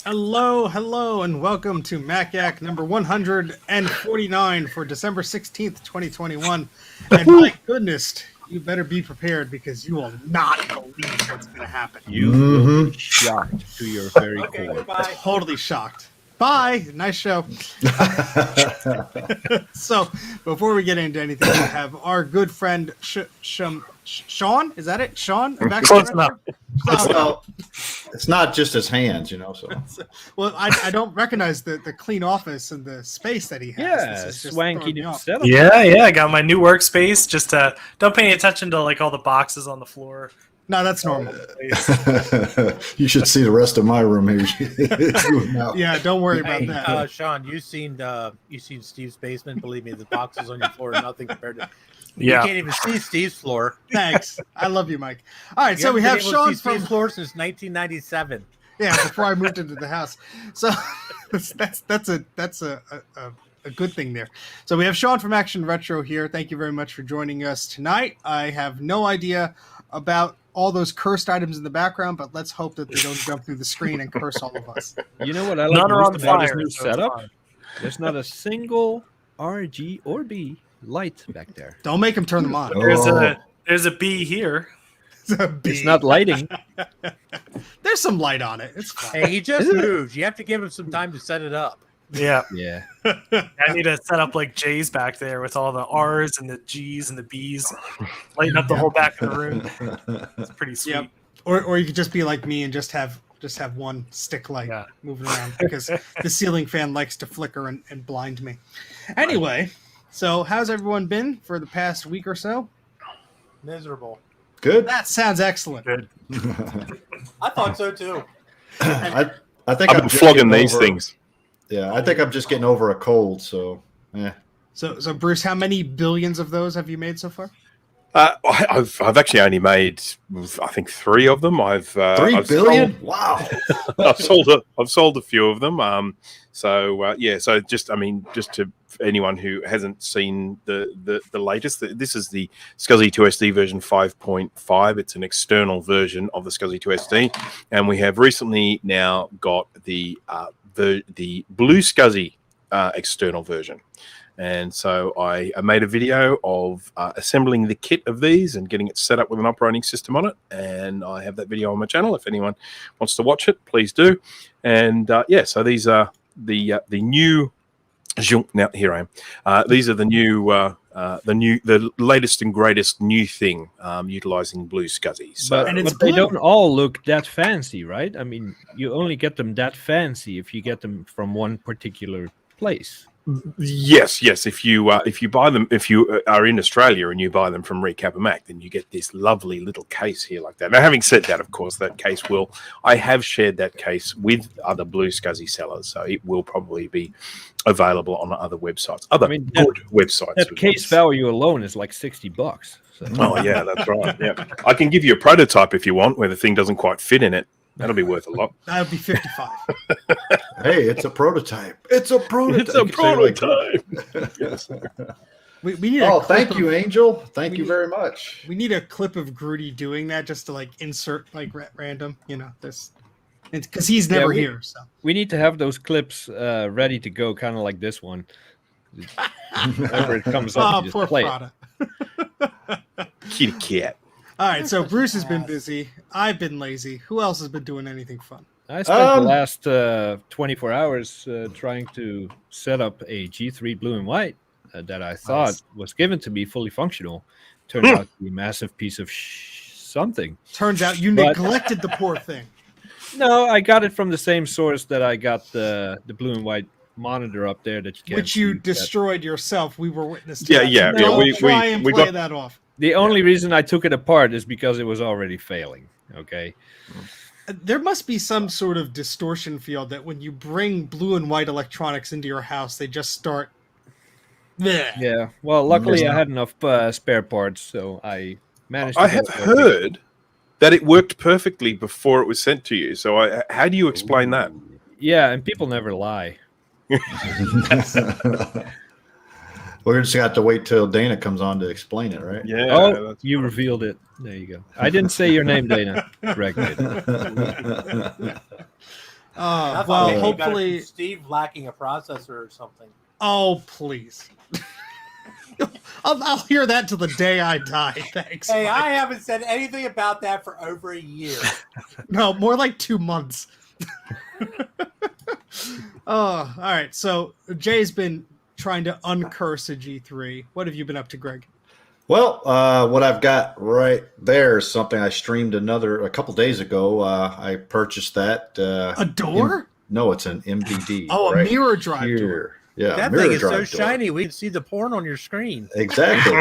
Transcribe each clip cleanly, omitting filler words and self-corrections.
Hello, and welcome to MacYak number 149 for December 16th, 2021. And my goodness, you better be prepared because you will not believe what's going to happen. You will be shocked to your very core. Totally shocked. Bye. Nice show. So, before we get into anything, we have our good friend Sean. Is that it? Sean? Close enough. Well, it's not just his hands, So well, I don't recognize the clean office and the space that he has. Yeah, This is just swanky throwing me off. setup. Yeah. I got my new workspace. Just don't pay any attention to like all the boxes on the floor. No, that's normal. you should see the rest of my room here. Yeah, don't worry about that. Sean, you've seen Steve's basement. Believe me, the boxes on your floor are nothing compared to. Yeah. You can't even see Steve's floor. Thanks. I love you, Mike. All right, so we have Sean from Steve's floor since 1997. Yeah, before I moved into the house. So that's a good thing there. So we have Sean from Action Retro here. Thank you very much for joining us tonight. I have no idea about all those cursed items in the background, but let's hope that they don't jump through the screen and curse all of us. You know what I like None are on most about this fire, new so it's setup? fine. There's not a single R, G, or B light back there. Don't make him turn them on. There's a bee here. It's a bee. It's not lighting. There's some light on it. It's fine. Hey, he just moved. You have to give him some time to set it up. Yeah. Yeah. I need to set up like J's back there with all the R's and the G's and the B's, lighting up the whole back of the room. It's pretty sweet. Yep. Or you could just be like me and just have one stick light moving around because the ceiling fan likes to flicker and blind me. Anyway, so how's everyone been for the past week or so? Miserable. Good. That sounds excellent. Good. I thought so too. I think I've been flogging these things. Yeah, I think I'm just getting over a cold. So, yeah. So Bruce, how many billions of those have you made so far? I've actually only made, I think, 3 of them. I've 3 billion. Wow. I've sold a few of them. So just to anyone who hasn't seen the latest, this is the SCSI 2SD version 5.5. It's an external version of the SCSI 2SD, and we have recently now got the blue SCSI external version. And so I made a video of assembling the kit of these and getting it set up with an operating system on it. And I have that video on my channel. If anyone wants to watch it, please do. And so these are the new. Now here I am. These are the latest and greatest new thing utilizing blue SCSI. So, But they don't all look that fancy, right? I mean, you only get them that fancy if you get them from one particular place. Yes. If you buy them, if you are in Australia and you buy them from Recap Mac, then you get this lovely little case here like that. Now, having said that, of course, I have shared that case with other blue SCSI sellers, so it will probably be available on other websites, good websites. That case value alone is like $60. So. Oh yeah, that's right. Yeah, I can give you a prototype if you want, where the thing doesn't quite fit in it. That'll be worth a lot. That would be 55. Hey, it's a prototype. It's a prototype. It's a prototype. Yes. We need thank you, Angel. Thank you very much. We need a clip of Grudy doing that just to like insert like random, this. Because he's never here. So we need to have those clips ready to go, kind of like this one. Whenever it comes up, you just play it. Kitty cat. All right, so Bruce has been busy. I've been lazy. Who else has been doing anything fun? I spent the last 24 hours trying to set up a G3 blue and white that I thought was given to me fully functional. Turned out to be a massive piece of something. Turns out you neglected the poor thing. No, I got it from the same source that I got the blue and white monitor up there that you can't which you see destroyed yourself. We were witness to that. Yeah. We play that off. The only reason I took it apart is because it was already failing. Okay. There must be some sort of distortion field that when you bring blue and white electronics into your house, they just start. Bleh. Yeah. Well, luckily I had enough spare parts, so I managed. I have heard that it worked perfectly before it was sent to you. So how do you explain that? Yeah, and people never lie. We're just going to have to wait till Dana comes on to explain it, right? Yeah. Oh, you revealed it. There you go. I didn't say your name, Dana. Correct. I thought well, maybe you got it from hopefully. Steve lacking a processor or something. Oh, please. I'll hear that till the day I die. Thanks. Hey, Mike. I haven't said anything about that for over a year. No, more like 2 months. Oh, all right. So Jay's been trying to uncurse a G3. What have you been up to, Greg? Well, what I've got right there is something I streamed a couple days ago. I purchased that. A door? No, it's an MVD. Oh, a right mirror drive here. door. Yeah, That mirror thing is so drive door. shiny, we can see the porn on your screen. Exactly.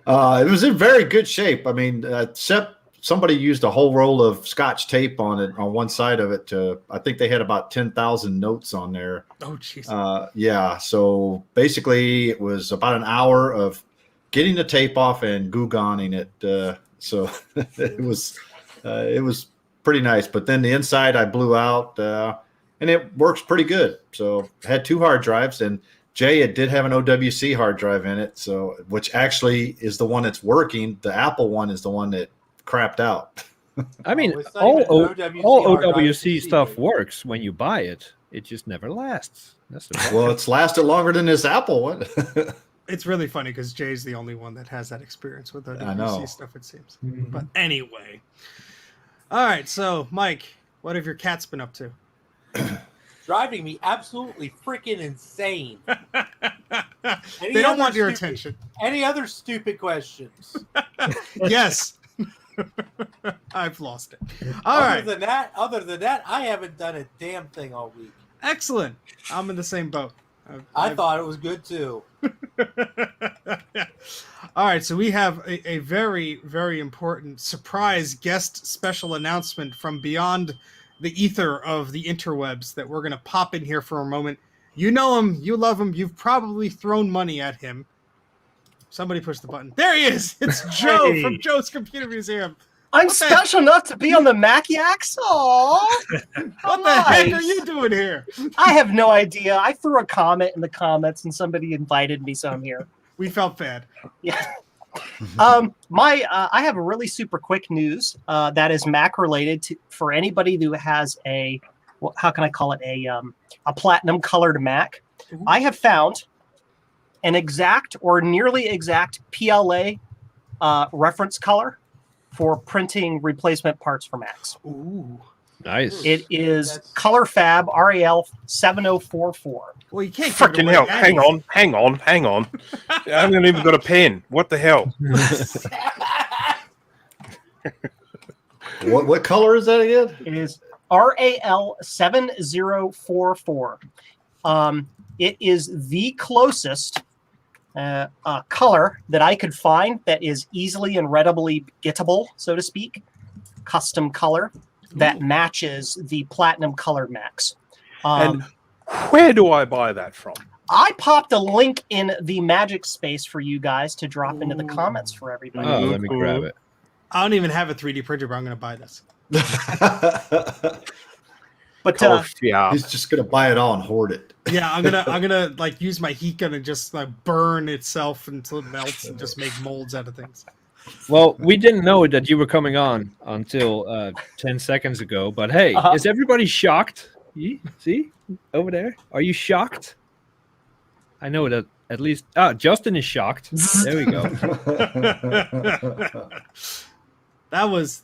It was in very good shape. I mean, except somebody used a whole roll of Scotch tape on it on one side of it. I think they had about 10,000 notes on there. Oh, jeez. Yeah. So basically, it was about an hour of getting the tape off and goo-goning it. So it was pretty nice. But then the inside I blew out. And it works pretty good. So I had 2 hard drives, and Jay, it did have an OWC hard drive in it, so which actually is the one that's working. The Apple one is the one that crapped out. I mean, it's not all even an all hard drive, it's OWC a stuff CD. works when you buy it. It just never lasts. That's the problem. Well, it's lasted longer than this Apple one. It's really funny because Jay's the only one that has that experience with I know. OWC stuff, it seems. But anyway. All right. So, Mike, what have your cats been up to? Driving me absolutely freaking insane. They don't want your attention. Any other stupid questions? Yes. I've lost it. All right. Other than that, I haven't done a damn thing all week. Excellent. I'm in the same boat. I thought it was good too. All right, so we have a very, very important surprise guest special announcement from beyond the ether of the interwebs that we're going to pop in here for a moment. You know him, you love him, you've probably thrown money at him. Somebody push the button. There he is! It's Joe Hey. from Joe's Computer Museum. I'm What the special enough to be on the Maciacs? Aww. What the heck are you doing here? I have no idea. I threw a comment in the comments and somebody invited me, so I'm here. We felt bad. Yeah. I have a really super quick news that is Mac related for anybody who has how can I call it, a platinum colored Mac. Ooh. I have found an exact or nearly exact PLA reference color for printing replacement parts for Macs. Ooh. Nice. It is That's- ColorFab RAL 7044. Well, you can't give it Fucking away hell! now. Hang on. I haven't even got a pen. What the hell? What color is that again? It is RAL 7044. It is the closest color that I could find that is easily and readily gettable, so to speak. Custom color that matches the platinum colored Macs. And where do I buy that from? I popped a link in the Magic space for you guys to drop into the comments for everybody. Oh, let me grab it. I don't even have a 3D printer, but I'm going to buy this. But Yeah. He's just gonna buy it all and hoard it. Yeah, I'm gonna like use my heat gun and just like burn itself until it melts and just make molds out of things. Well, we didn't know that you were coming on until 10 seconds ago. But hey, is everybody shocked? See over there? Are you shocked? I know that at least. Justin is shocked. There we go. That was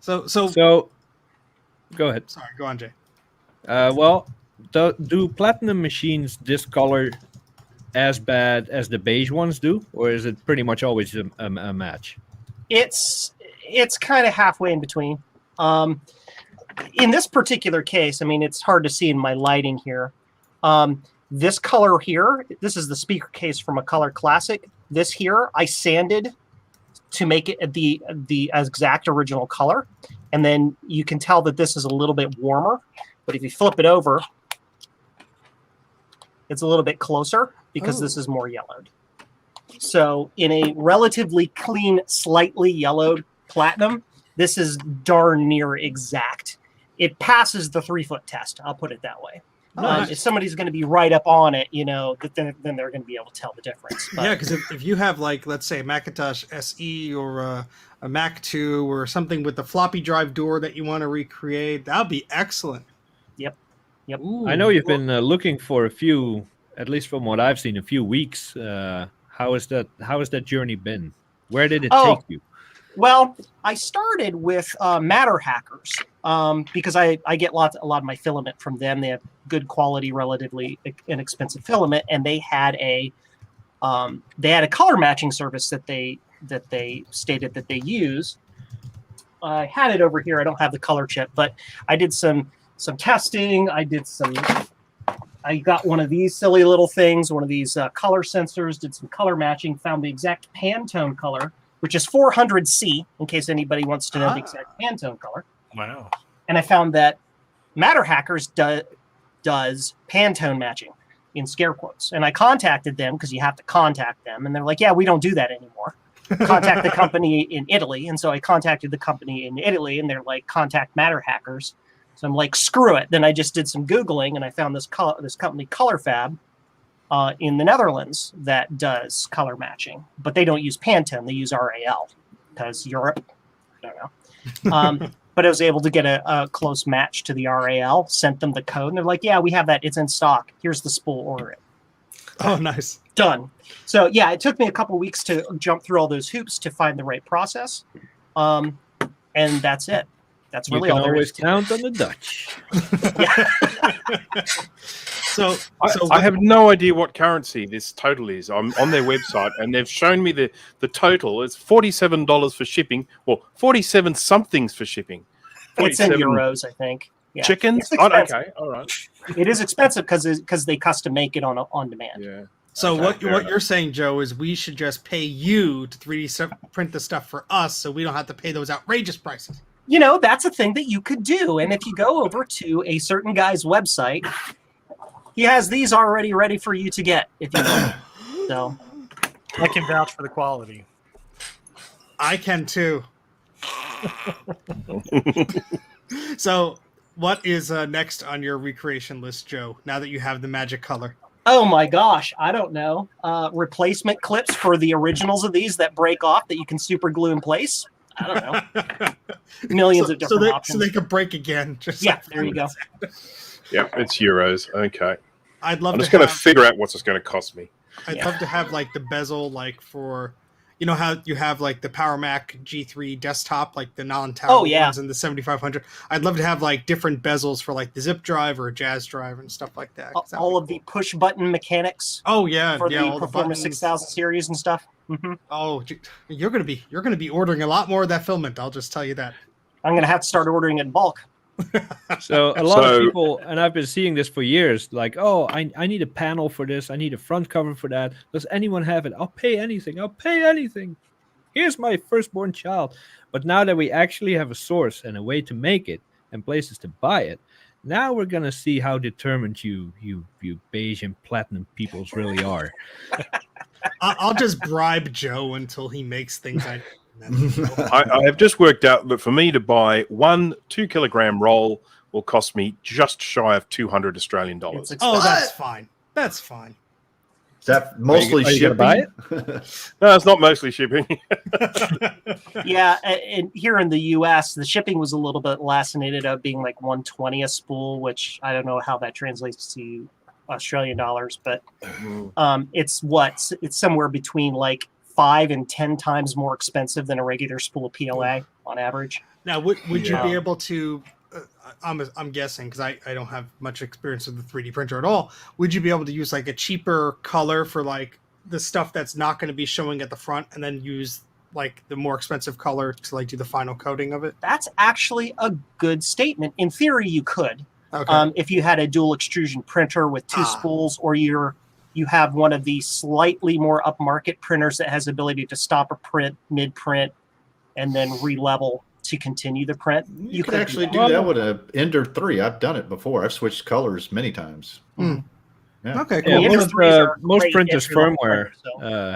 so. So, go ahead. Sorry, go on, Jay. Well, do platinum machines discolor as bad as the beige ones do, or is it pretty much always a match? it's kind of halfway in between. In this particular case, I mean, it's hard to see in my lighting here. This color here, this is the speaker case from a Color Classic. This here, I sanded to make it the exact original color. And then you can tell that this is a little bit warmer. But if you flip it over, it's a little bit closer because this is more yellowed. So in a relatively clean, slightly yellowed platinum, this is darn near exact. It passes the 3-foot test. I'll put it that way. Nice. If somebody's going to be right up on it, you know, then they're going to be able to tell the difference. But Yeah, because if you have like, let's say, a Macintosh SE or a a Mac 2 or something with the floppy drive door that you want to recreate, that would be excellent. Yep. Ooh. I know you've been looking for a few, at least from what I've seen, a few weeks. How has that journey been? Where did it take you? Well, I started with Matter Hackers because I get a lot of my filament from them. They have good quality, relatively inexpensive filament, and they had a color matching service that they stated that they use. I had it over here. I don't have the color chip, but I did some testing. I got one of these silly little things, one of these color sensors, did some color matching, found the exact Pantone color, which is 400C, in case anybody wants to know the exact Pantone color. Wow. And I found that Matter Hackers does Pantone matching in scare quotes. And I contacted them because you have to contact them. And they're like, yeah, we don't do that anymore. Contact the company in Italy. And so I contacted the company in Italy, and they're like, contact Matter Hackers. So I'm like, screw it. Then I just did some Googling, and I found this company, ColorFab, in the Netherlands that does color matching. But they don't use Pantone. They use RAL because Europe. I don't know. But I was able to get a close match to the RAL, sent them the code, and they're like, yeah, we have that. It's in stock. Here's the spool. Order it. Oh, nice. Done. So, yeah, it took me a couple of weeks to jump through all those hoops to find the right process. And that's it. That's really all there is. You can always count on the Dutch. So I have no idea what currency this total is. I'm on their website, and they've shown me the total. It's $47 for shipping, or 47 somethings for shipping. It's in euros, I think. Yeah. Chickens? It's Oh, expensive. okay, all right. It is expensive because they custom make it on demand. Yeah. So Okay, what you're saying, Joe, is we should just pay you to 3D print the stuff for us, so we don't have to pay those outrageous prices. You know, that's a thing that you could do. And if you go over to a certain guy's website, he has these already ready for you to get if you want. So I can vouch for the quality. I can too. So what is next on your recreation list, Joe, now that you have the magic color? oh my gosh, I don't know. Replacement clips for the originals of these that break off that you can super glue in place. I don't know. Millions of different options. So they could break again. Yeah, there you go. Yep, it's euros. Okay. I'd love I'm just to going to figure out what's it's going to cost me. I'd love to have like the bezel, like for, you know how you have like the Power Mac G3 desktop, like the non-tower ones and the 7500. I'd love to have like different bezels for like the zip drive or a jazz drive and stuff like that. All of the push button mechanics. Oh yeah, for yeah, the Performance 6000 series and stuff. Mm-hmm. Oh, you're gonna be ordering a lot more of that filament. I'll just tell you that. I'm gonna have to start ordering in bulk. So a lot of people, and I've been seeing this for years, like, oh, I need a panel for this. I need a front cover for that. Does anyone have it? I'll pay anything. I'll pay anything. Here's my firstborn child. But now that we actually have a source and a way to make it and places to buy it, now we're going to see how determined you beige and platinum peoples really are. I'll just bribe Joe until he makes things. I have just worked out that for me to buy 1 2-kilogram roll will cost me just shy of $200 Australian. Oh, that's fine. That's fine. Is that mostly shipping? Buy it? No, it's not mostly shipping. Yeah, and here in the U.S., the shipping was a little bit less, and it ended up being like $120 a spool, which I don't know how that translates to Australian dollars, but it's somewhere between like 5 and 10 times more expensive than a regular spool of PLA on average. Now, would you be able to? I'm guessing because I don't have much experience with the 3D printer at all. Would you be able to use like a cheaper color for like the stuff that's not going to be showing at the front, and then use like the more expensive color to like do the final coating of it? That's actually a good statement. In theory, you could. Okay. If you had a dual extrusion printer with 2 spools, or you have one of the slightly more upmarket printers that has the ability to stop a print mid-print and then re-level to continue the print. You could actually do that with an Ender 3. I've done it before. I've switched colors many times. Yeah. Okay, Yeah, cool. most printers firmware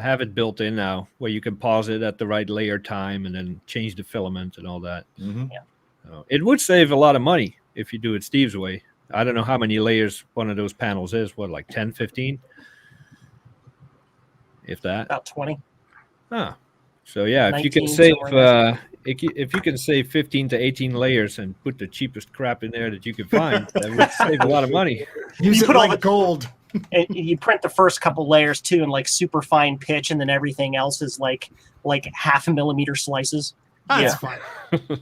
have it built in now, where you can pause it at the right layer time and then change the filament and all that. Mm-hmm. Yeah. So it would save a lot of money if you do it Steve's way. I don't know how many layers one of those panels is. What, like 10, 15? If that? About 20. Ah, So yeah, if you can 19 save somewhere if you can save 15 to 18 layers and put the cheapest crap in there that you can find, that would save a lot of money. Use You it put all like the- gold. And you print the first couple layers too in like super fine pitch, and then everything else is like 0.5 millimeter slices. That's fine.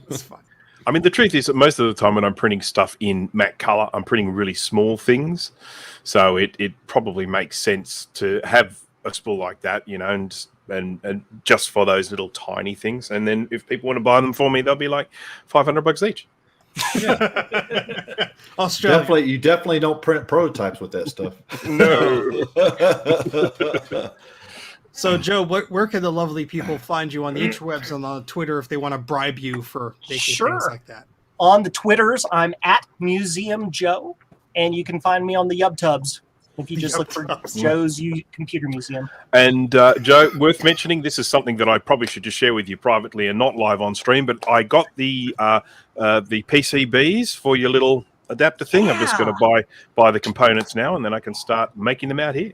That's fine. I mean, the truth is that most of the time when I'm printing stuff in matte color, I'm printing really small things. So it probably makes sense to have a spool like that, you know, and just for those little tiny things. And then if people want to buy them for me, they'll be like $500 each. Australia. You definitely don't print prototypes with that stuff. No. So, Joe, where can the lovely people find you on the interwebs and on Twitter if they want to bribe you for making things like that? On the Twitters, I'm at Museum Joe, and you can find me on the YubTubs if you just look for Joe's Computer Museum. And Joe, worth mentioning, this is something that I probably should just share with you privately and not live on stream, but I got the PCBs for your little adapter thing. I'm just going to buy the components now, and then I can start making them out here.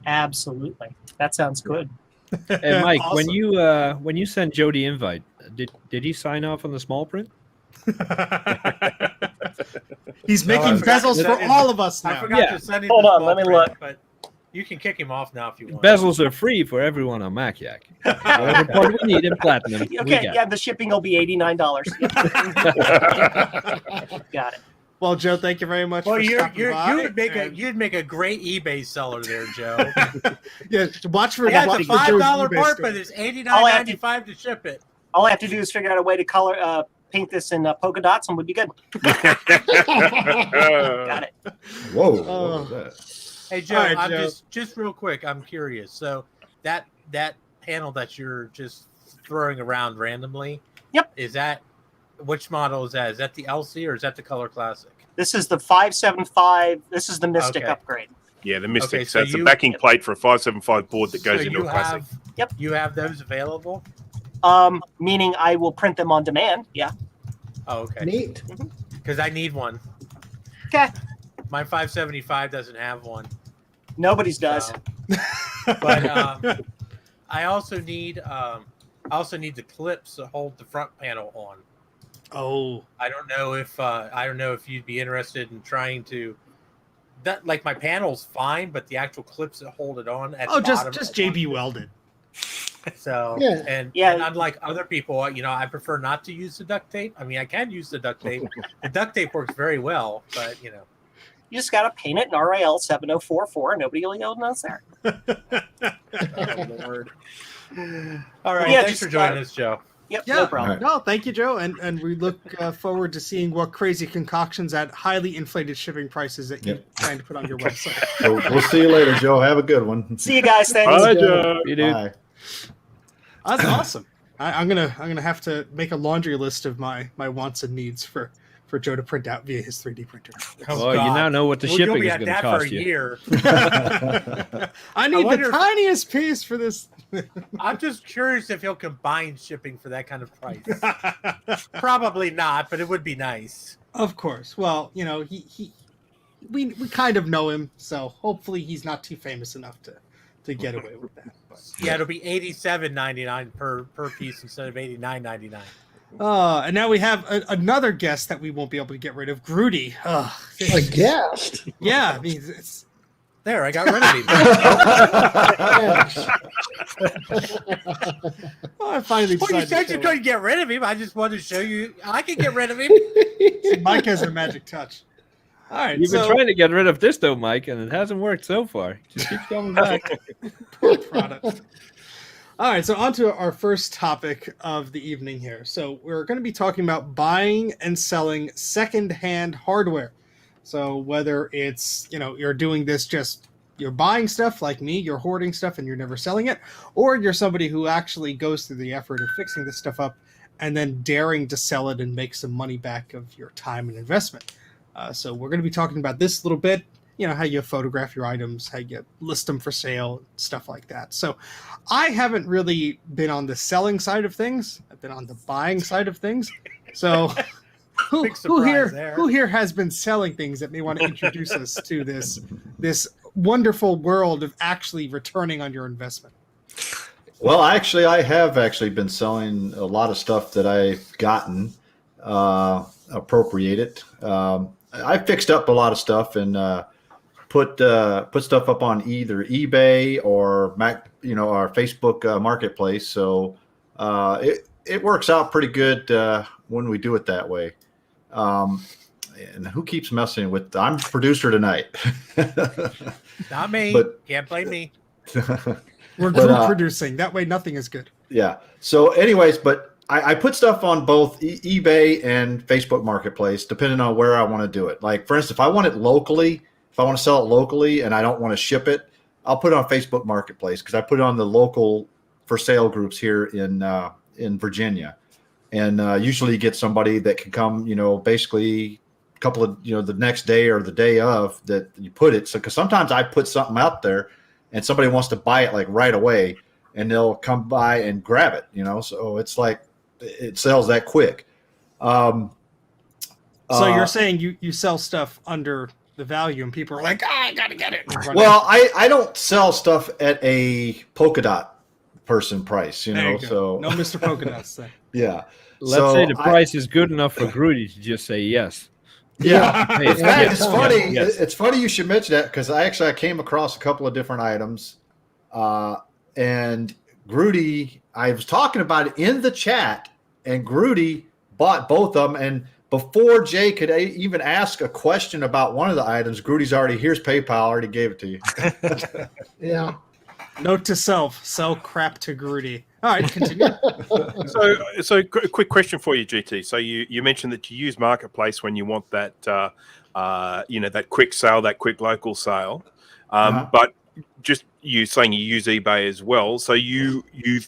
Absolutely. That sounds good. And Mike, Awesome. when you sent Joe the invite, did he sign off on the small print? He's making bezels for all of us I now. forgot to send him Hold the on, small let me print, look. But you can kick him off now if you want. Bezels are free for everyone on MacYak. Whatever part we need in platinum. we Okay, got. yeah, the shipping will be $89. Got it. Well, Joe, thank you very much Well, for you stopping by. you'd make a great eBay seller there, Joe. Yeah, watch for I got the watch for Joe's $5 eBay part, store. but it's $89.95 to ship it. All I have to do is figure out a way to color, paint this in polka dots, and we'd be good. Got it. Whoa, what was that? Hey Joe, All right, I'm Joe. just real quick. I'm curious. So that panel that you're just throwing around randomly. Yep. Is that which model is that? Is that the LC or is that the Color Classic? This is the 575. This is the Mystic Okay. upgrade. Yeah, the Mystic. Okay, so so it's a you- backing plate for a 575 board that goes So into a you classic. have you have those available? Meaning I will print them on demand. Yeah. Oh, okay. Neat. Because I need one. Okay. My 575 doesn't have one. Nobody's does. So- but I also need the clips to hold the front panel on. Oh, I don't know if you'd be interested in trying to that like my panel's fine, but the actual clips that hold it on at the bottom just JB welded. So Yeah. and unlike other people, you know, I prefer not to use the duct tape. I mean, I can use the duct tape. The duct tape works very well, but you know. You just gotta paint it in RAL 7044, and nobody will know it's there. Oh, Lord. All right, Yeah, thanks just, for joining us, Joe. Yep, Yeah. no problem. All right. No, thank you, Joe, and we look forward to seeing what crazy concoctions at highly inflated shipping prices that you plan to put on your website. So we'll see you later, Joe. Have a good one. See you guys. Thanks. Bye, Joe. You dude. Bye. That's awesome. I'm gonna have to make a laundry list of my wants and needs for Joe to print out via his 3D printer. Oh, Well, you God. now know what the You'll shipping be is at going to that for cost a you. year. I need wonder the if- tiniest piece for this. I'm just curious if he'll combine shipping for that kind of price. Probably not, but it would be nice. Of course. Well, you know, we kind of know him, so hopefully he's not too famous enough to get away with that. But, Yeah, it'll be $87.99 per piece instead of $89.99. and now we have another guest that we won't be able to get rid of, Grudy. A guest. Yeah, I mean, it's There, I got rid of him. well, I finally Well, you decided said to you show couldn't get rid of him. I just wanted to show you I can get rid of him. it. Mike has a magic touch. All right, You've been so trying to get rid of this though, Mike, and it hasn't worked so far. It just keeps coming back. poor product. All right, so on to our first topic of the evening here. So we're going to be talking about buying and selling secondhand hardware. So whether it's, you know, you're doing this just you're buying stuff like me, you're hoarding stuff and you're never selling it, or you're somebody who actually goes through the effort of fixing this stuff up and then daring to sell it and make some money back of your time and investment. So we're going to be talking about this a little bit, you know, how you photograph your items, how you list them for sale, stuff like that. So I haven't really been on the selling side of things. I've been on the buying side of things. So who Big surprise there. here has been selling things that may want to introduce us to this wonderful world of actually returning on your investment? Well, actually, I have actually been selling a lot of stuff that I've gotten appropriated. I fixed up a lot of stuff and put stuff up on either eBay or our Facebook marketplace. So it works out pretty good when we do it that way. And who keeps messing with? I'm producer tonight. Not me. But- Can't blame me. We're But, group producing. That way, nothing is good. Yeah. So, anyways, but I put stuff on both eBay and Facebook Marketplace, depending on where I want to do it. Like, for instance, if I want it locally, if I want to sell it locally and I don't want to ship it, I'll put it on Facebook Marketplace because I put it on the local for sale groups here in Virginia, and usually you get somebody that can come, basically a couple of the next day or the day of that you put it. So, because sometimes I put something out there and somebody wants to buy it like right away, and they'll come by and grab it, so it's like it sells that quick. So you're saying you sell stuff under the value, and people are like, I gotta get it. Well, I don't sell stuff at a polka dot person price, There you go. so No Mr. Polka Dots then. yeah. Let's say the price is good enough for Grudy to just say yes. Yeah. Hey, In fact, yes, it's funny. yes. It's funny you should mention that because I came across a couple of different items, and Grudy. I was talking about it in the chat, and Grudy bought both of them. And before Jay could even ask a question about one of the items, Grudy's already here's PayPal. Already gave it to you. Yeah. Note to self: sell crap to Grudy. All right, continue. So quick question for you, GT. So you mentioned that you use Marketplace when you want that, that quick sale, that quick local sale. But just you saying you use eBay as well. So you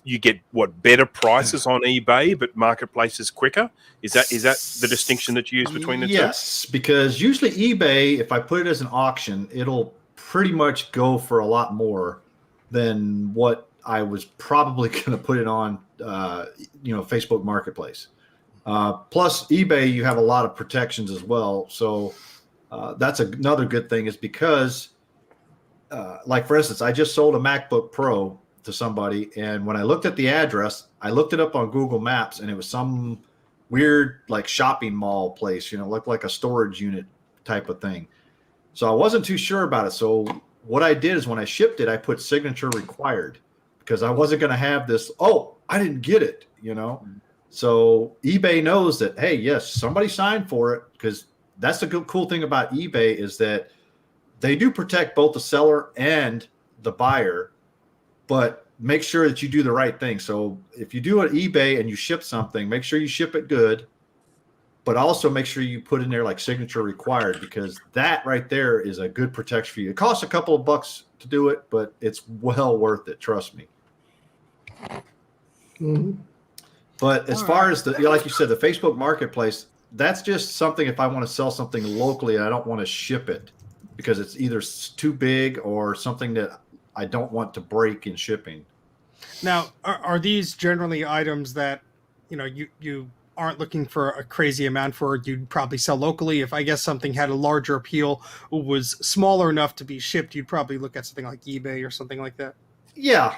get better prices on eBay, but Marketplace is quicker. Is that the distinction that you use between the two? Yes, because usually eBay, if I put it as an auction, it'll pretty much go for a lot more than what I was probably going to put it on, Facebook Marketplace. Plus, eBay, you have a lot of protections as well. So that's another good thing is because, like, for instance, I just sold a MacBook Pro to somebody. And when I looked at the address, I looked it up on Google Maps, and it was some weird, like, shopping mall place, looked like a storage unit type of thing. So I wasn't too sure about it. So what I did is when I shipped it, I put signature required because I wasn't going to have this, I didn't get it, So eBay knows that, hey, yes, somebody signed for it, because that's the cool thing about eBay is that they do protect both the seller and the buyer, but make sure that you do the right thing. So if you do an eBay and you ship something, make sure you ship it good, but also make sure you put in there like signature required, because that right there is a good protection for you. It costs a couple of bucks to do it, but it's well worth it. Trust me. Mm-hmm. But as far as like you said, the Facebook Marketplace, that's just something if I want to sell something locally and I don't want to ship it because it's either too big or something that I don't want to break in shipping. Now, are these generally items that you aren't looking for a crazy amount for? You'd probably sell locally. If I guess something had a larger appeal, was smaller enough to be shipped, you'd probably look at something like eBay or something like that. Yeah.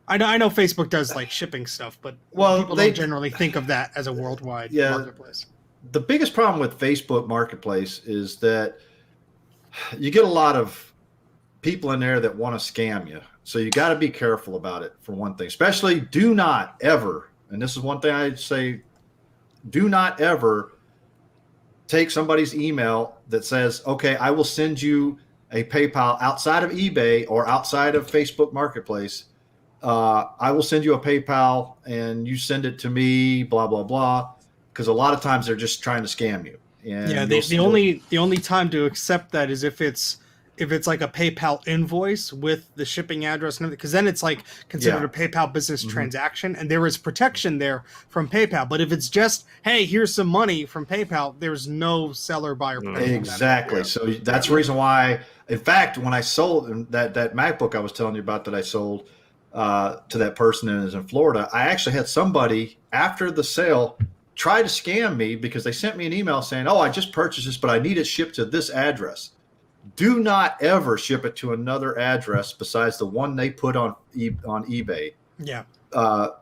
I know Facebook does like shipping stuff, but people don't generally think of that as a worldwide marketplace. The biggest problem with Facebook Marketplace is that you get a lot of people in there that want to scam you. So you got to be careful about it, for one thing. Especially do not ever, and this is one thing I'd say, do not ever take somebody's email that says, okay, I will send you a PayPal outside of eBay or outside of Facebook Marketplace. I will send you a PayPal and you send it to me, blah, blah, blah. Because a lot of times they're just trying to scam you. And yeah, the only time to accept that is if it's like a PayPal invoice with the shipping address and everything, because then it's like considered a PayPal business transaction, and there is protection there from PayPal. But if it's just, hey, here's some money from PayPal, there's no seller buyer protection. Exactly. So that's the reason why. In fact, when I sold that MacBook I was telling you about that I sold to that person that is in Florida, I actually had somebody after the sale try to scam me because they sent me an email saying, "Oh, I just purchased this, but I need it shipped to this address." do not ever ship it to another address besides the one they put on eBay. Yeah.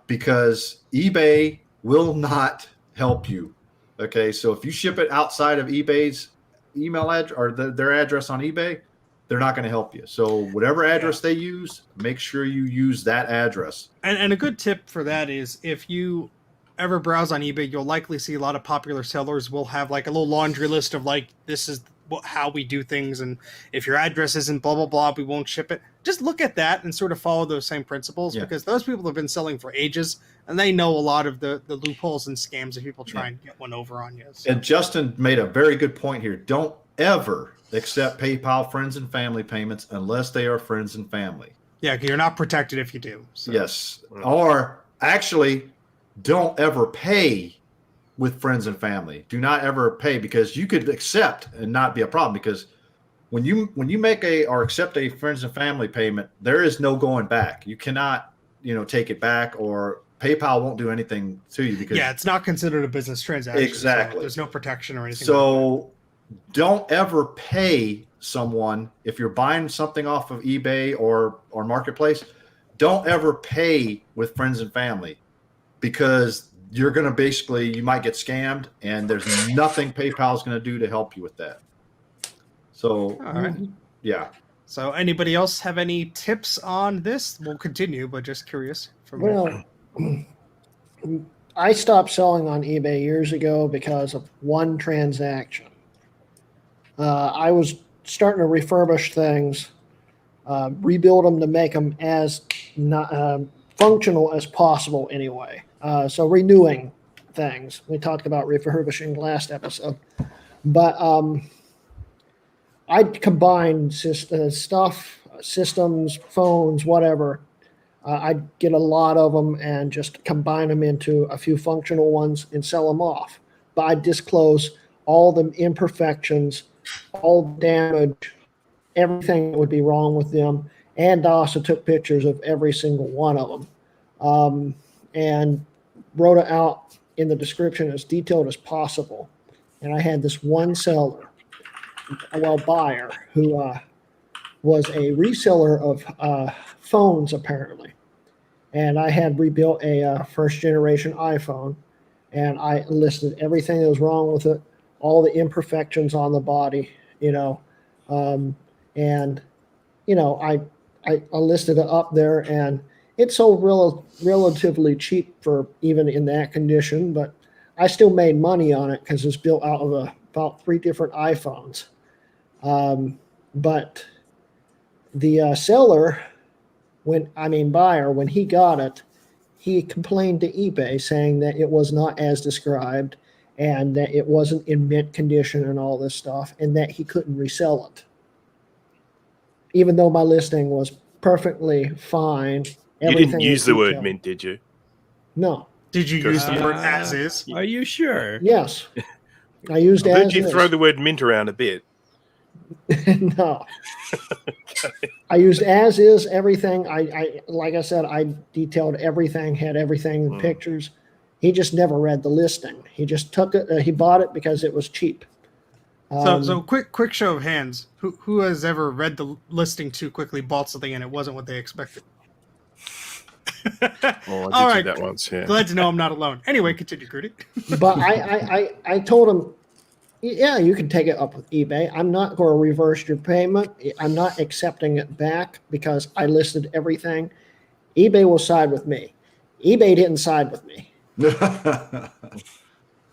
Because eBay will not help you. Okay, so if you ship it outside of eBay's email address or their address on eBay, they're not going to help you. So whatever address they use, make sure you use that address. And a good tip for that is if you ever browse on eBay, you'll likely see a lot of popular sellers will have like a little laundry list of like, this is how we do things, and if your address isn't blah blah blah, we won't ship it. Just look at that and sort of follow those same principles, because those people have been selling for ages and they know a lot of the loopholes and scams that people try and get one over on you. So. And Justin made a very good point here. Don't ever accept PayPal friends and family payments unless they are friends and family. Yeah, you're not protected if you do. So. Yes. Or actually, don't ever pay with friends and family. Do not ever pay, because you could accept and not be a problem, because when you make or accept a friends and family payment, there is no going back. You cannot, take it back, or PayPal won't do anything to you, because it's not considered a business transaction. Exactly. So there's no protection or anything. So don't ever pay someone if you're buying something off of eBay or Marketplace. Don't ever pay with friends and family, because you're going to you might get scammed, and there's nothing PayPal is going to do to help you with that. So, all right. Yeah. So anybody else have any tips on this? We'll continue, but just curious. Well, I stopped selling on eBay years ago because of one transaction. I was starting to refurbish things, rebuild them to make them as functional as possible anyway. So renewing things. We talked about refurbishing last episode. But I'd combine stuff, systems, phones, whatever. I'd get a lot of them and just combine them into a few functional ones and sell them off. But I'd disclose all the imperfections, all the damage, everything that would be wrong with them. And I also took pictures of every single one of them. And wrote it out in the description as detailed as possible. And I had this one buyer, who was a reseller of phones, apparently. And I had rebuilt a first generation iPhone, and I listed everything that was wrong with it, all the imperfections on the body, I listed it up there, and it sold relatively cheap for even in that condition, but I still made money on it because it's built out of about 3 different iPhones. But the seller, buyer, when he got it, he complained to eBay saying that it was not as described and that it wasn't in mint condition and all this stuff, and that he couldn't resell it. Even though my listing was perfectly fine. You didn't use the word mint, did you? No. Did you use the word as is? Are you sure? Yes. I used as is. Did you throw the word mint around a bit? No. I used as is everything. I like I said, I detailed everything, had everything in pictures. He just never read the listing. He just took it. He bought it because it was cheap. So quick show of hands. Who has ever read the listing too quickly, bought something, and it wasn't what they expected? Well, All I right. did that once. Yeah. Glad to know I'm not alone. Anyway, continue, Crudy. But I told him, yeah, you can take it up with eBay. I'm not going to reverse your payment. I'm not accepting it back because I listed everything. eBay will side with me. eBay didn't side with me.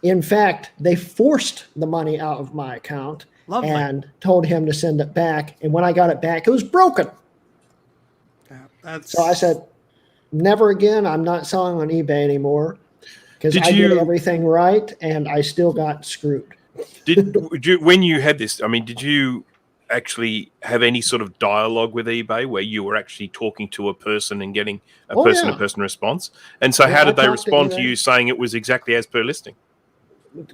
In fact, they forced the money out of my account. Lovely. And told him to send it back. And when I got it back, it was broken. So I said, never again. I'm not selling on eBay anymore because I did everything right, and I still got screwed. When you had this, did you actually have any sort of dialogue with eBay where you were actually talking to a person and getting a person-to-person response? And so how did they respond to you saying it was exactly as per listing?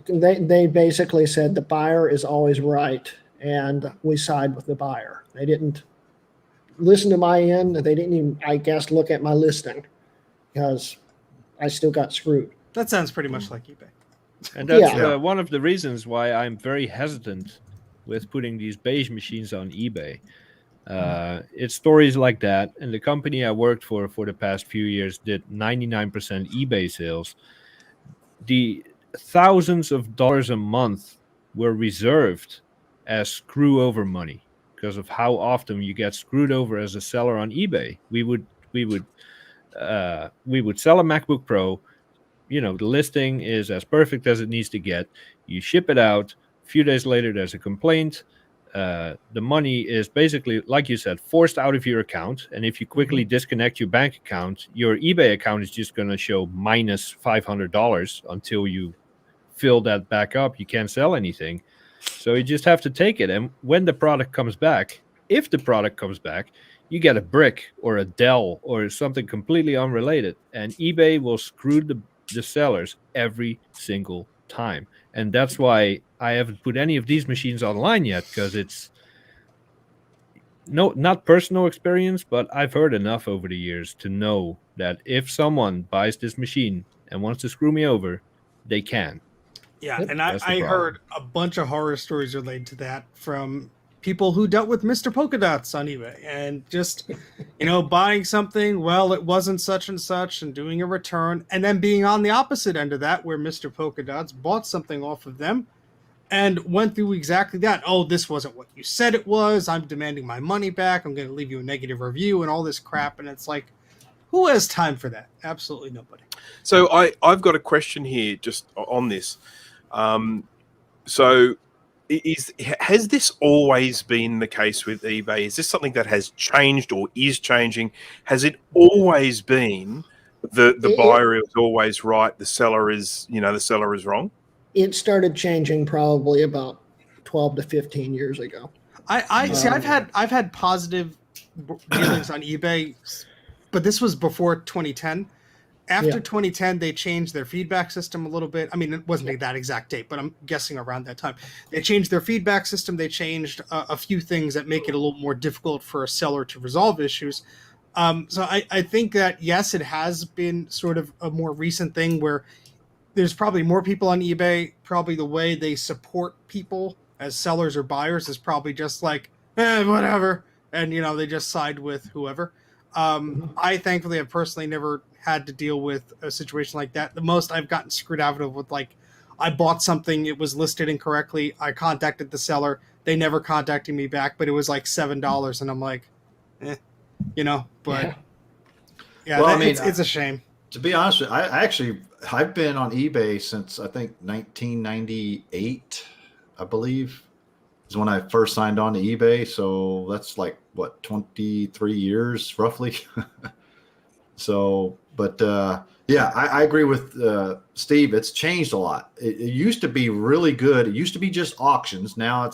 They basically said the buyer is always right, and we side with the buyer. They didn't listen to my end. They didn't even, I guess, look at my listing because I still got screwed. That sounds pretty much like eBay. And that's one of the reasons why I'm very hesitant with putting these beige machines on eBay. It's stories like that. And the company I worked for the past few years did 99% eBay sales. The thousands of dollars a month were reserved as screw over money because of how often you get screwed over as a seller on eBay. We would sell a MacBook Pro. The listing is as perfect as it needs to get. You ship it out. A few days later, there's a complaint. The money is basically, like you said, forced out of your account. And if you quickly disconnect your bank account, your eBay account is just going to show minus $500 until you fill that back up. You can't sell anything. So you just have to take it. And when the product comes back, if the product comes back, you get a brick or a Dell or something completely unrelated. And eBay will screw the sellers every single time. And that's why I haven't put any of these machines online yet, because it's not personal experience, but I've heard enough over the years to know that if someone buys this machine and wants to screw me over, they can. Yeah, Yep. and That's the I problem. heard a bunch of horror stories related to that from people who dealt with Mr. Polka Dots on eBay, and just, buying something, well, it wasn't such and such, and doing a return, and then being on the opposite end of that, where Mr. Polka Dots bought something off of them and went through exactly that. Oh, this wasn't what you said it was. I'm demanding my money back. I'm going to leave you a negative review and all this crap. And it's like, who has time for that? Absolutely nobody. So I've got a question here just on this. So has this always been the case with eBay? Is this something that has changed or is changing? Has it always been the buyer is always right, the seller is wrong? It started changing probably about 12 to 15 years ago. I see. I've had positive dealings on eBay, but this was before 2010. After 2010, they changed their feedback system a little bit. I mean, it wasn't that exact date, but I'm guessing around that time. They changed their feedback system. They changed a few things that make it a little more difficult for a seller to resolve issues. So I think that, yes, it has been sort of a more recent thing where there's probably more people on eBay. Probably the way they support people as sellers or buyers is probably just like, whatever. And, they just side with whoever. I thankfully have personally never had to deal with a situation like that. The most I've gotten screwed out of with, like, I bought something, it was listed incorrectly. I contacted the seller. They never contacted me back, but it was like $7. And I'm like, but Well, it's a shame. To be honest with you, I've been on eBay since I think 1998, I believe, is when I first signed on to eBay. So that's like, what, 23 years roughly. So, but I agree with Steve. It's changed a lot. It used to be really good. It used to be just auctions. Now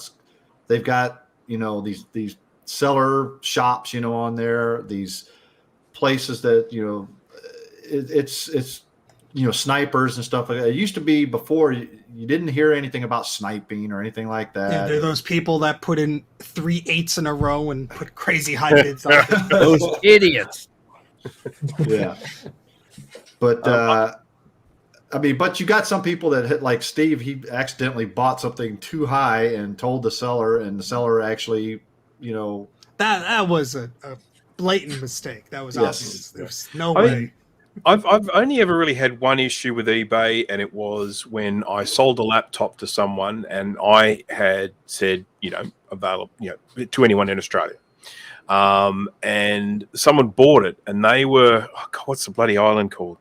they've got, these seller shops, on there, these places that, it's snipers and stuff like that. It used to be before you didn't hear anything about sniping or anything like that. Yeah, they're those people that put in 3 8s in a row and put crazy high bids on it. Those idiots. Yeah. But but you got some people that hit, like Steve, he accidentally bought something too high and told the seller, and the seller actually, that was a blatant mistake. That was obvious. There's no I way. mean, I've only ever really had one issue with eBay, and it was when I sold a laptop to someone, and I had said, available, to anyone in Australia. And someone bought it, and they were, what's the bloody island called?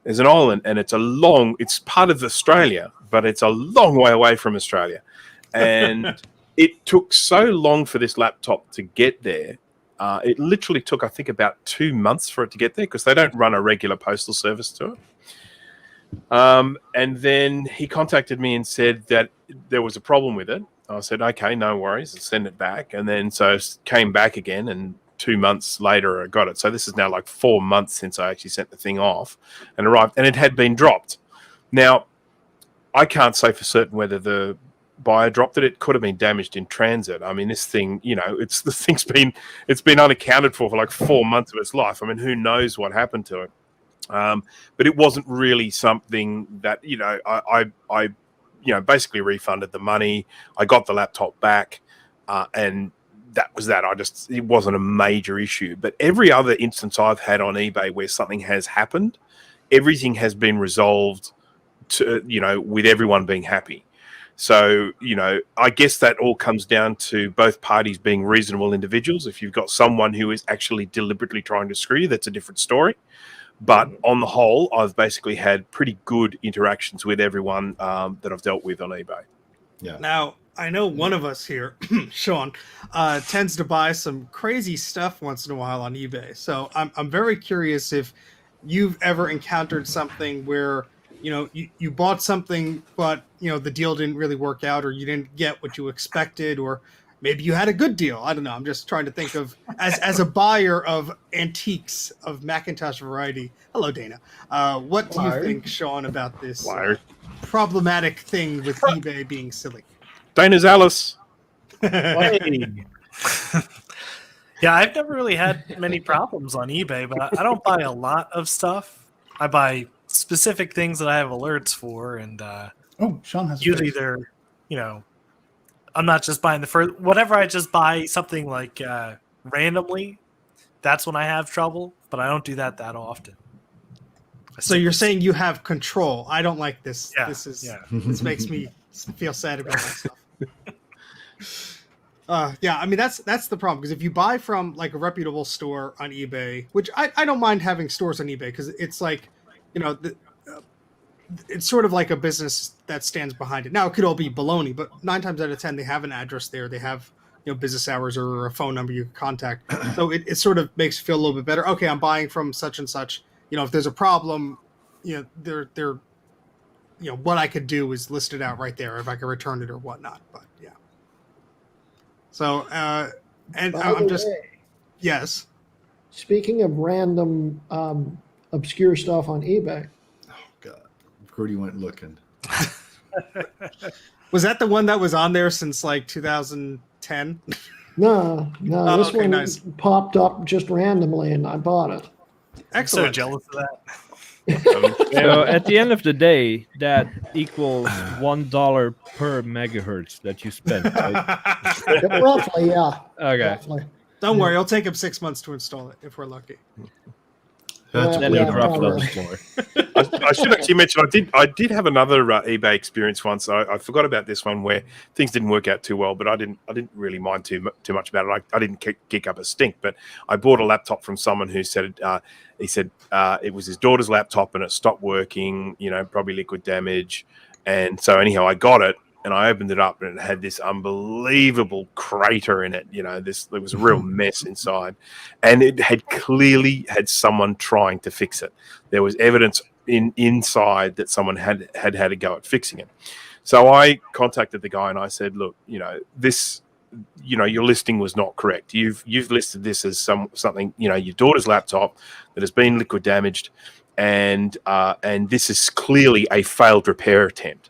There's an island, and it's part of Australia, but it's a long way away from Australia. And it took so long for this laptop to get there. It literally took, I think, about 2 months for it to get there, because they don't run a regular postal service to it. And then he contacted me and said that there was a problem with it. I said, okay, no worries, I'll send it back. And then so came back again, and 2 months later I got it. So this is now like 4 months since I actually sent the thing off and arrived, and it had been dropped. Now, I can't say for certain whether the buyer dropped it. It could have been damaged in transit. I mean, this thing, it's been unaccounted for like 4 months of its life. I mean, who knows what happened to it? But it wasn't really something that, I basically refunded the money. I got the laptop back, and that was that. It wasn't a major issue. But every other instance I've had on eBay where something has happened, everything has been resolved to, with everyone being happy. So, I guess that all comes down to both parties being reasonable individuals. If you've got someone who is actually deliberately trying to screw you, that's a different story. But on the whole, I've basically had pretty good interactions with everyone that I've dealt with on eBay. Yeah. Now, I know one of us here, Sean, tends to buy some crazy stuff once in a while on eBay. So I'm very curious if you've ever encountered something where you bought something, but the deal didn't really work out, or you didn't get what you expected, or maybe you had a good deal. I don't know. I'm just trying to think of as a buyer of antiques of Macintosh variety. Hello, Dana. What do you think, Sean, about this problematic thing with eBay being silly? Dana's Alice. Yeah, I've never really had many problems on eBay, but I don't buy a lot of stuff. I buy specific things that I have alerts for, and Sean has usually they're, I'm not just buying the first. Whatever I just buy something like randomly, that's when I have trouble. But I don't do that often. So you're saying you have control. I don't like this. Yeah, This makes me feel sad about myself. I mean that's the problem, because if you buy from like a reputable store on eBay, which I don't mind having stores on eBay, because it's like, it's sort of like a business that stands behind it. Now it could all be baloney, but 9 times out of 10 they have an address there. They have business hours or a phone number you can contact. So it sort of makes you feel a little bit better. Okay, I'm buying from such and such. If there's a problem, they're what I could do is list it out right there if I could return it or whatnot. But yeah. So and I'm just yes. Speaking of random obscure stuff on eBay. Oh God, Rudy went looking. Was that the one that was on there since like 2010? No, this okay, one nice. popped up just randomly, and I bought it. Excellent. I'm so jealous of that. So at the end of the day, that equals $1 per megahertz that you spend. Right? Roughly, yeah. Okay. Roughly. Don't worry, it'll take him 6 months to install it if we're lucky. That's Then Yeah, it drops probably. on the floor. I should actually mention I did have another eBay experience once. I forgot about this one where things didn't work out too well, but I didn't really mind too much about it. I didn't kick up a stink, but I bought a laptop from someone who said it was his daughter's laptop and it stopped working. Probably liquid damage, and so anyhow I got it. And I opened it up, and it had this unbelievable crater in it. There was a real mess inside, and it had clearly had someone trying to fix it. There was evidence inside that someone had a go at fixing it. So I contacted the guy and I said, "Look, this, your listing was not correct. You've listed this as something, your daughter's laptop that has been liquid damaged, and this is clearly a failed repair attempt."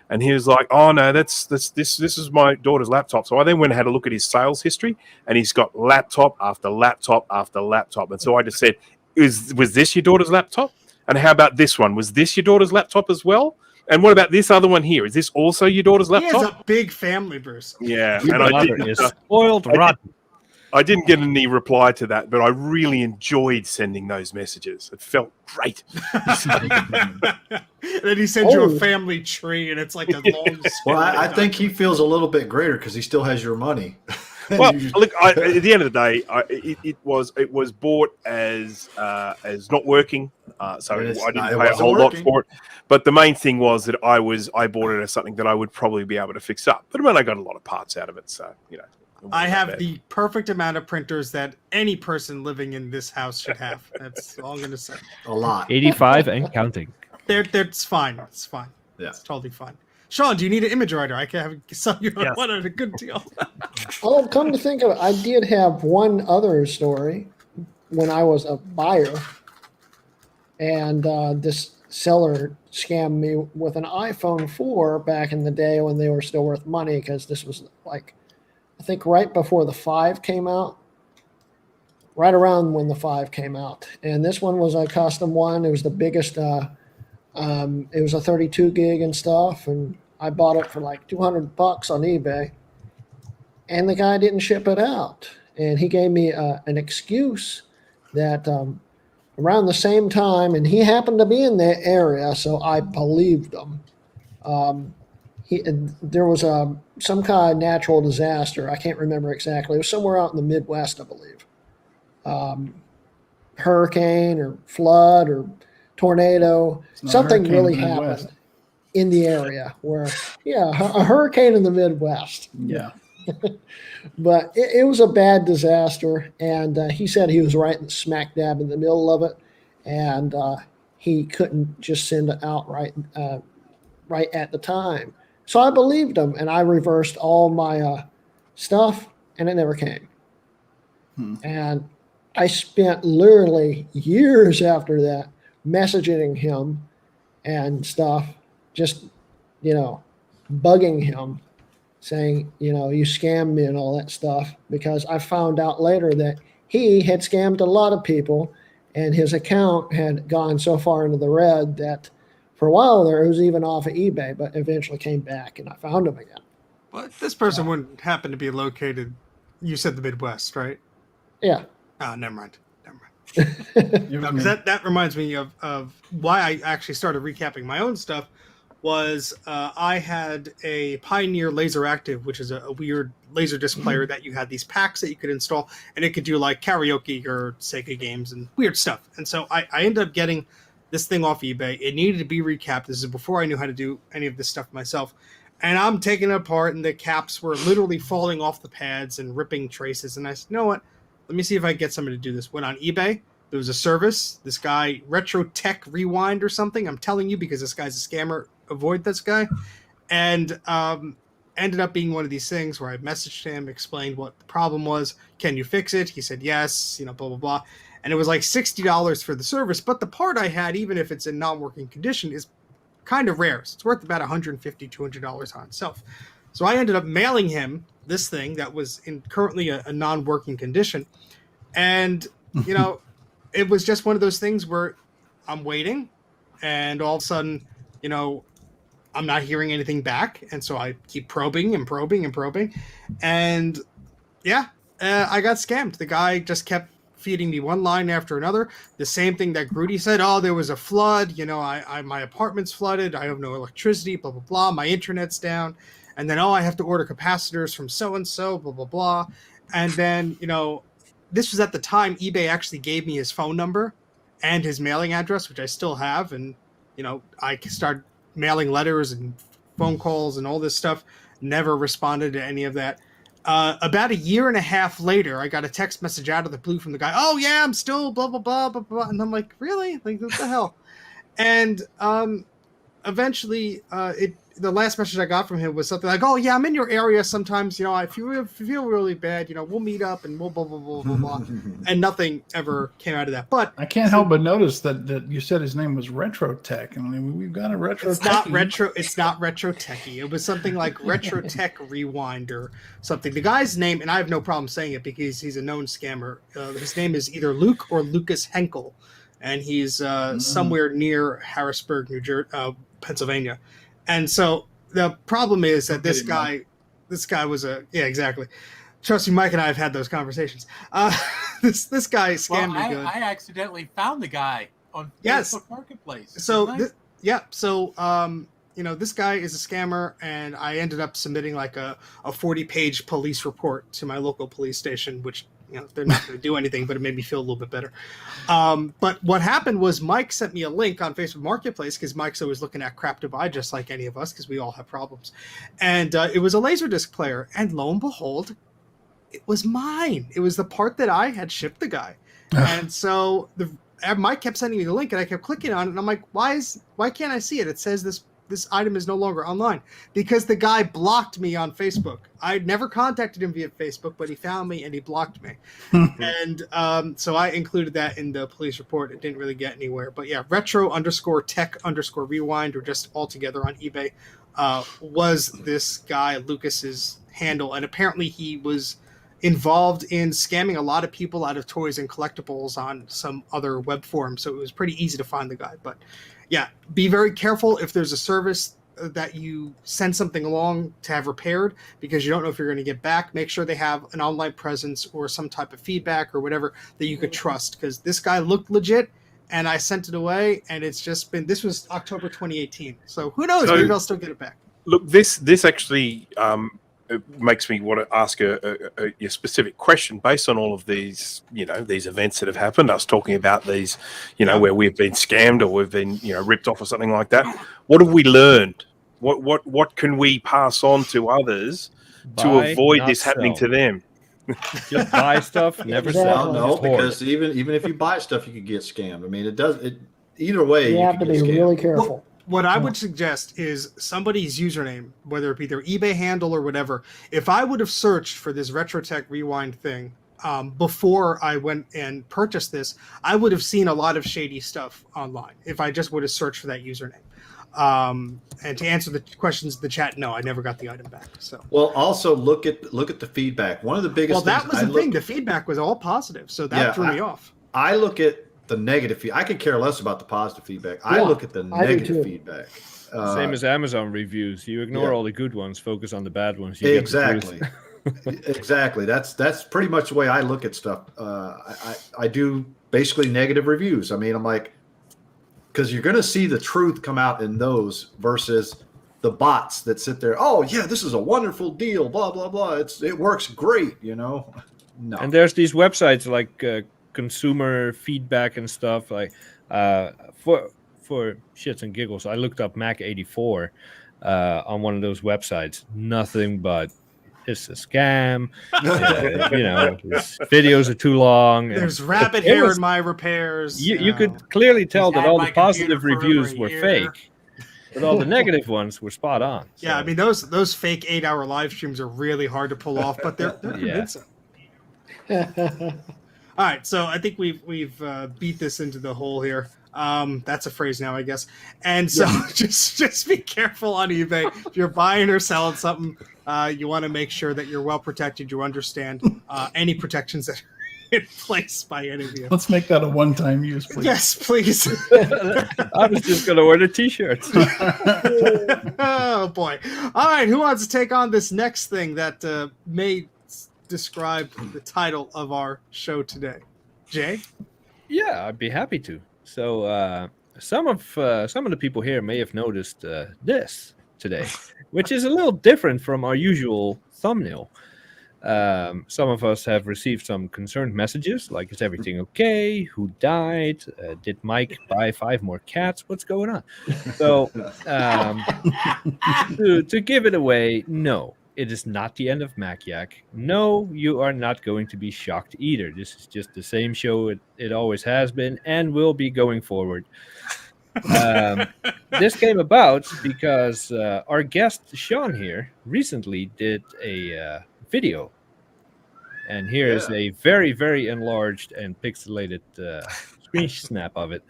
And he was like, "Oh no, this is my daughter's laptop." So I then went and had a look at his sales history, and he's got laptop after laptop after laptop. And so I just said, "Was this your daughter's laptop? And how about this one? Was this your daughter's laptop as well? And what about this other one here? Is this also your daughter's He has laptop?" a big family, Bruce. Yeah, Your and I daughter didn't, is spoiled rotten. I didn't get any reply to that, but I really enjoyed sending those messages. It felt great. And then he sends you a family tree, and it's like a long. Well, I think he feels a little bit greater because he still has your money. Well, look, at the end of the day, it was bought as not working, so I didn't pay a whole lot for it. But the main thing was that I bought it as something that I would probably be able to fix up. But I got a lot of parts out of it, so I have the perfect amount of printers that any person living in this house should have. That's all I'm going to say. A lot. 85 and counting. It's fine. It's fine. Yeah. It's totally fine. Sean, do you need an image writer? I can sell you one at a good deal. Oh, come to think of it, I did have one other story when I was a buyer, and this seller scammed me with an iPhone 4 back in the day when they were still worth money, because this was like, I think right before the 5 came out, right around when the 5 came out. And this one was a custom one. It was the biggest, it was a 32 gig and stuff. And I bought it for like $200 on eBay, and the guy didn't ship it out. And he gave me an excuse that around the same time, and he happened to be in that area, so I believed him. There was some kind of natural disaster. I can't remember exactly. It was somewhere out in the Midwest, I believe. Hurricane or flood or tornado. Something really happened in the area where, a hurricane in the Midwest. Yeah. But it was a bad disaster, and he said he was right smack dab in the middle of it, and he couldn't just send it out right at the time. So I believed him, and I reversed all my stuff, and it never came. And I spent literally years after that messaging him and stuff, just, bugging him, saying, you scammed me and all that stuff, because I found out later that he had scammed a lot of people, and his account had gone so far into the red that for a while there it was even off of eBay, but eventually came back and I found him again. But this person wouldn't happen to be located, you said the Midwest, right? Yeah. Oh, never mind. Because that reminds me of why I actually started recapping my own stuff. Was I had a Pioneer Laser Active, which is a weird laser disc player that you had these packs that you could install, and it could do like karaoke or Sega games and weird stuff. And so I ended up getting this thing off eBay. It needed to be recapped. This is before I knew how to do any of this stuff myself. And I'm taking it apart, and the caps were literally falling off the pads and ripping traces. And I said, you know what? Let me see if I can get somebody to do this. Went on eBay. There was a service. This guy, Retro Tech Rewind or something. I'm telling you, because this guy's a scammer. Avoid this guy. And ended up being one of these things where I messaged him, explained what the problem was. Can you fix it? He said yes, blah, blah, blah. And it was like $60 for the service. But the part I had, even if it's in non-working condition, is kind of rare. So it's worth about $150, $200 on itself. So I ended up mailing him this thing that was in currently a non-working condition. And, it was just one of those things where I'm waiting, and all of a sudden, I'm not hearing anything back. And so I keep probing and probing and probing. And I got scammed. The guy just kept feeding me one line after another. The same thing that Grudy said, oh, there was a flood. My apartment's flooded. I have no electricity, blah, blah, blah. My internet's down. And then, I have to order capacitors from so-and-so, blah, blah, blah. And then, this was at the time eBay actually gave me his phone number and his mailing address, which I still have. And, I started mailing letters and phone calls and all this stuff. Never responded to any of that. About a year and a half later, I got a text message out of the blue from the guy. Oh yeah, I'm still blah, blah, blah, blah, blah. And I'm like, really? Like, what the hell? And eventually the last message I got from him was something like, oh yeah, I'm in your area sometimes, if you feel really bad, we'll meet up and we'll blah, blah, blah, blah, blah. And nothing ever came out of that. But I can't help but notice that you said his name was Retro Tech. I mean, we've got a Retro Tech. It's not Retro Techie. It was something like Retro Tech Rewind or something. The guy's name, and I have no problem saying it because he's a known scammer. His name is either Luke or Lucas Henkel. And he's somewhere near Harrisburg, Pennsylvania. And so the problem is that this guy was exactly. Trust me, Mike and I have had those conversations. This guy scammed me good. I accidentally found the guy on Facebook Marketplace. So this guy is a scammer, and I ended up submitting like a 40-page police report to my local police station, which they're not going to do anything, but it made me feel a little bit better. But what happened was Mike sent me a link on Facebook Marketplace, because Mike's always looking at crap to buy, just like any of us, because we all have problems. And it was a Laserdisc player, and lo and behold, it was mine. It was the part that I had shipped the guy. And so Mike kept sending me the link, and I kept clicking on it, and I'm like, why can't I see it? It says this item is no longer online, because the guy blocked me on Facebook. I'd never contacted him via Facebook, but he found me and he blocked me. And so I included that in the police report. It didn't really get anywhere, but yeah, retro_tech_rewind, or just all together on eBay, was this guy Lucas's handle. And apparently he was involved in scamming a lot of people out of toys and collectibles on some other web forum. So it was pretty easy to find the guy. But yeah, be very careful if there's a service that you send something along to have repaired, because you don't know if you're going to get back, make sure they have an online presence or some type of feedback or whatever that you could trust, because this guy looked legit and I sent it away, and it's just been, this was October 2018, so who knows, maybe I'll still get it back. Look, this actually it makes me want to ask a specific question based on all of these, these events that have happened. Us talking about these, where we've been scammed or we've been, ripped off or something like that. What have we learned? What can we pass on to others to avoid this happening to them? Just buy stuff, never sell. No, because even if you buy stuff, you could get scammed. I mean, either way. You have to be really careful. What I would suggest is somebody's username, whether it be their eBay handle or whatever. If I would have searched for this RetroTech Rewind thing before I went and purchased this, I would have seen a lot of shady stuff online if I just would have searched for that username. And to answer the questions in the chat, no, I never got the item back. So, well, also look at the feedback. One of the biggest. Well, that was the thing. The feedback was all positive, so that threw me off. I look at the negative. I could care less about the positive feedback. I look at the negative feedback. Same as Amazon reviews. You ignore all the good ones, focus on the bad ones. Exactly. Exactly. That's pretty much the way I look at stuff. I do basically negative reviews. I mean, I'm like, because you're going to see the truth come out in those versus the bots that sit there. Oh yeah, this is a wonderful deal. Blah blah blah. It works great. No. And there's these websites like consumer feedback and stuff. Like for shits and giggles, I looked up Mac 84 on one of those websites. Nothing but it's a scam. His videos are too long. There's rabbit hair in my repairs. You could clearly tell that all the positive reviews were fake, but all the negative ones were spot on. So. Yeah, I mean those fake 8-hour live streams are really hard to pull off, but they're convincing. All right, so I think we've beat this into the hole here. That's a phrase now, I guess. And so just be careful on eBay. If you're buying or selling something, you want to make sure that you're well protected. You understand any protections that are in place by any of you. Let's make that a one-time use, please. Yes, please. I was just going to order T-shirts. Oh, boy. All right, who wants to take on this next thing that may describe the title of our show today? Jay? Yeah, I'd be happy to. So some of the people here may have noticed this today, which is a little different from our usual thumbnail. Some of us have received some concerned messages, like, is everything okay? Who died? Did Mike buy 5 more cats? What's going on? So to give it away, no. It is not the end of MacYak. No, you are not going to be shocked either. This is just the same show it always has been and will be going forward. This came about because our guest, Sean, here recently did a video. And here is a very, very enlarged and pixelated screen snap of it.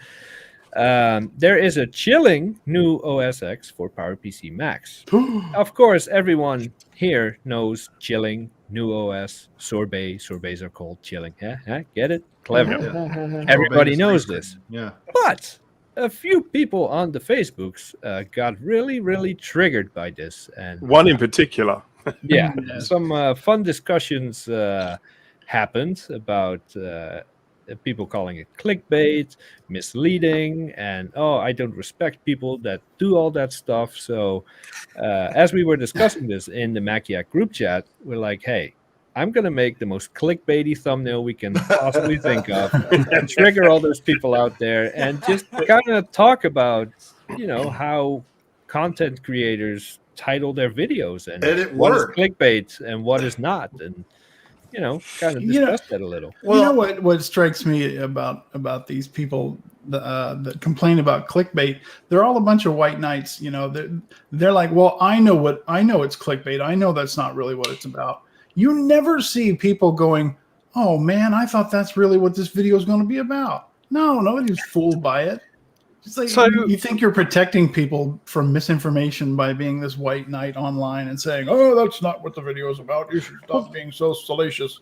There is a chilling new OS X for PowerPC Macs. Of course, everyone here knows chilling, new OS, sorbet. Sorbets are called chilling. Get it? Clever. Everybody knows this. Yeah. But a few people on the Facebooks got really, really triggered by this. And one in particular. Yeah. Some fun discussions happened about people calling it clickbait, misleading, and I don't respect people that do all that stuff. So as we were discussing this in the MacYak group chat, we're like, hey, I'm going to make the most clickbaity thumbnail we can possibly think of and trigger all those people out there and just kind of talk about, how content creators title their videos and what is clickbait and what is not. And kind of discuss that a little. Well, what strikes me about these people that complain about clickbait, they're all a bunch of white knights. They're like, well, I know it's clickbait. I know that's not really what it's about. You never see people going, oh man, I thought that's really what this video is going to be about. No, nobody's fooled by it. It's like, so you think you're protecting people from misinformation by being this white knight online and saying, "Oh, that's not what the video is about. You should stop being so salacious."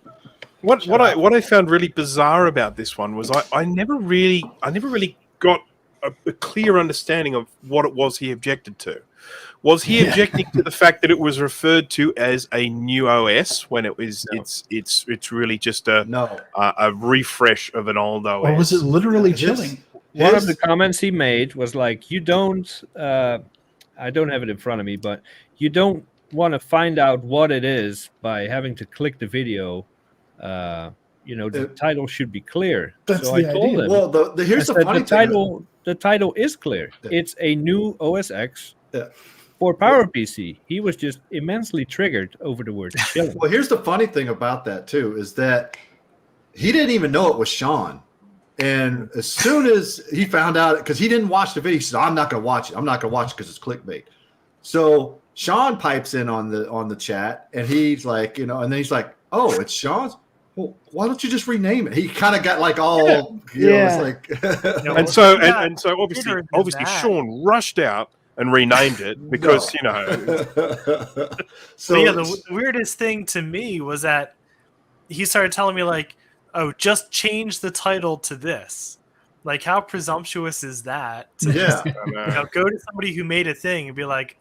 What I found really bizarre about this one was I never really got a clear understanding of what it was he objected to. Was he objecting to the fact that it was referred to as a new OS when it was it's really just a refresh of an old OS? Or was it literally chilling? One of the comments he made was like, "You don't." I don't have it in front of me, but you don't want to find out what it is by having to click the video. The title should be clear. That's so the I told idea. him. Well, here's the funny thing. The title is clear. Yeah. It's a new OS X Yeah. for PowerPC. He was just immensely triggered over the word chilling. Well, here's the funny thing about that too is that he didn't even know it was Sean. And as soon as he found out, because he didn't watch the video, he said, "I'm not going to watch it. I'm not going to watch it because it's clickbait." So Sean pipes in on the chat, and he's like, and then he's like, "Oh, it's Sean's. Well, why don't you just rename it?" He kind of got like all, it's like, and so obviously Sean rushed out and renamed it because So yeah, the weirdest thing to me was that he started telling me like, "Oh, just change the title to this." Like, how presumptuous is that? To just, go to somebody who made a thing and be like,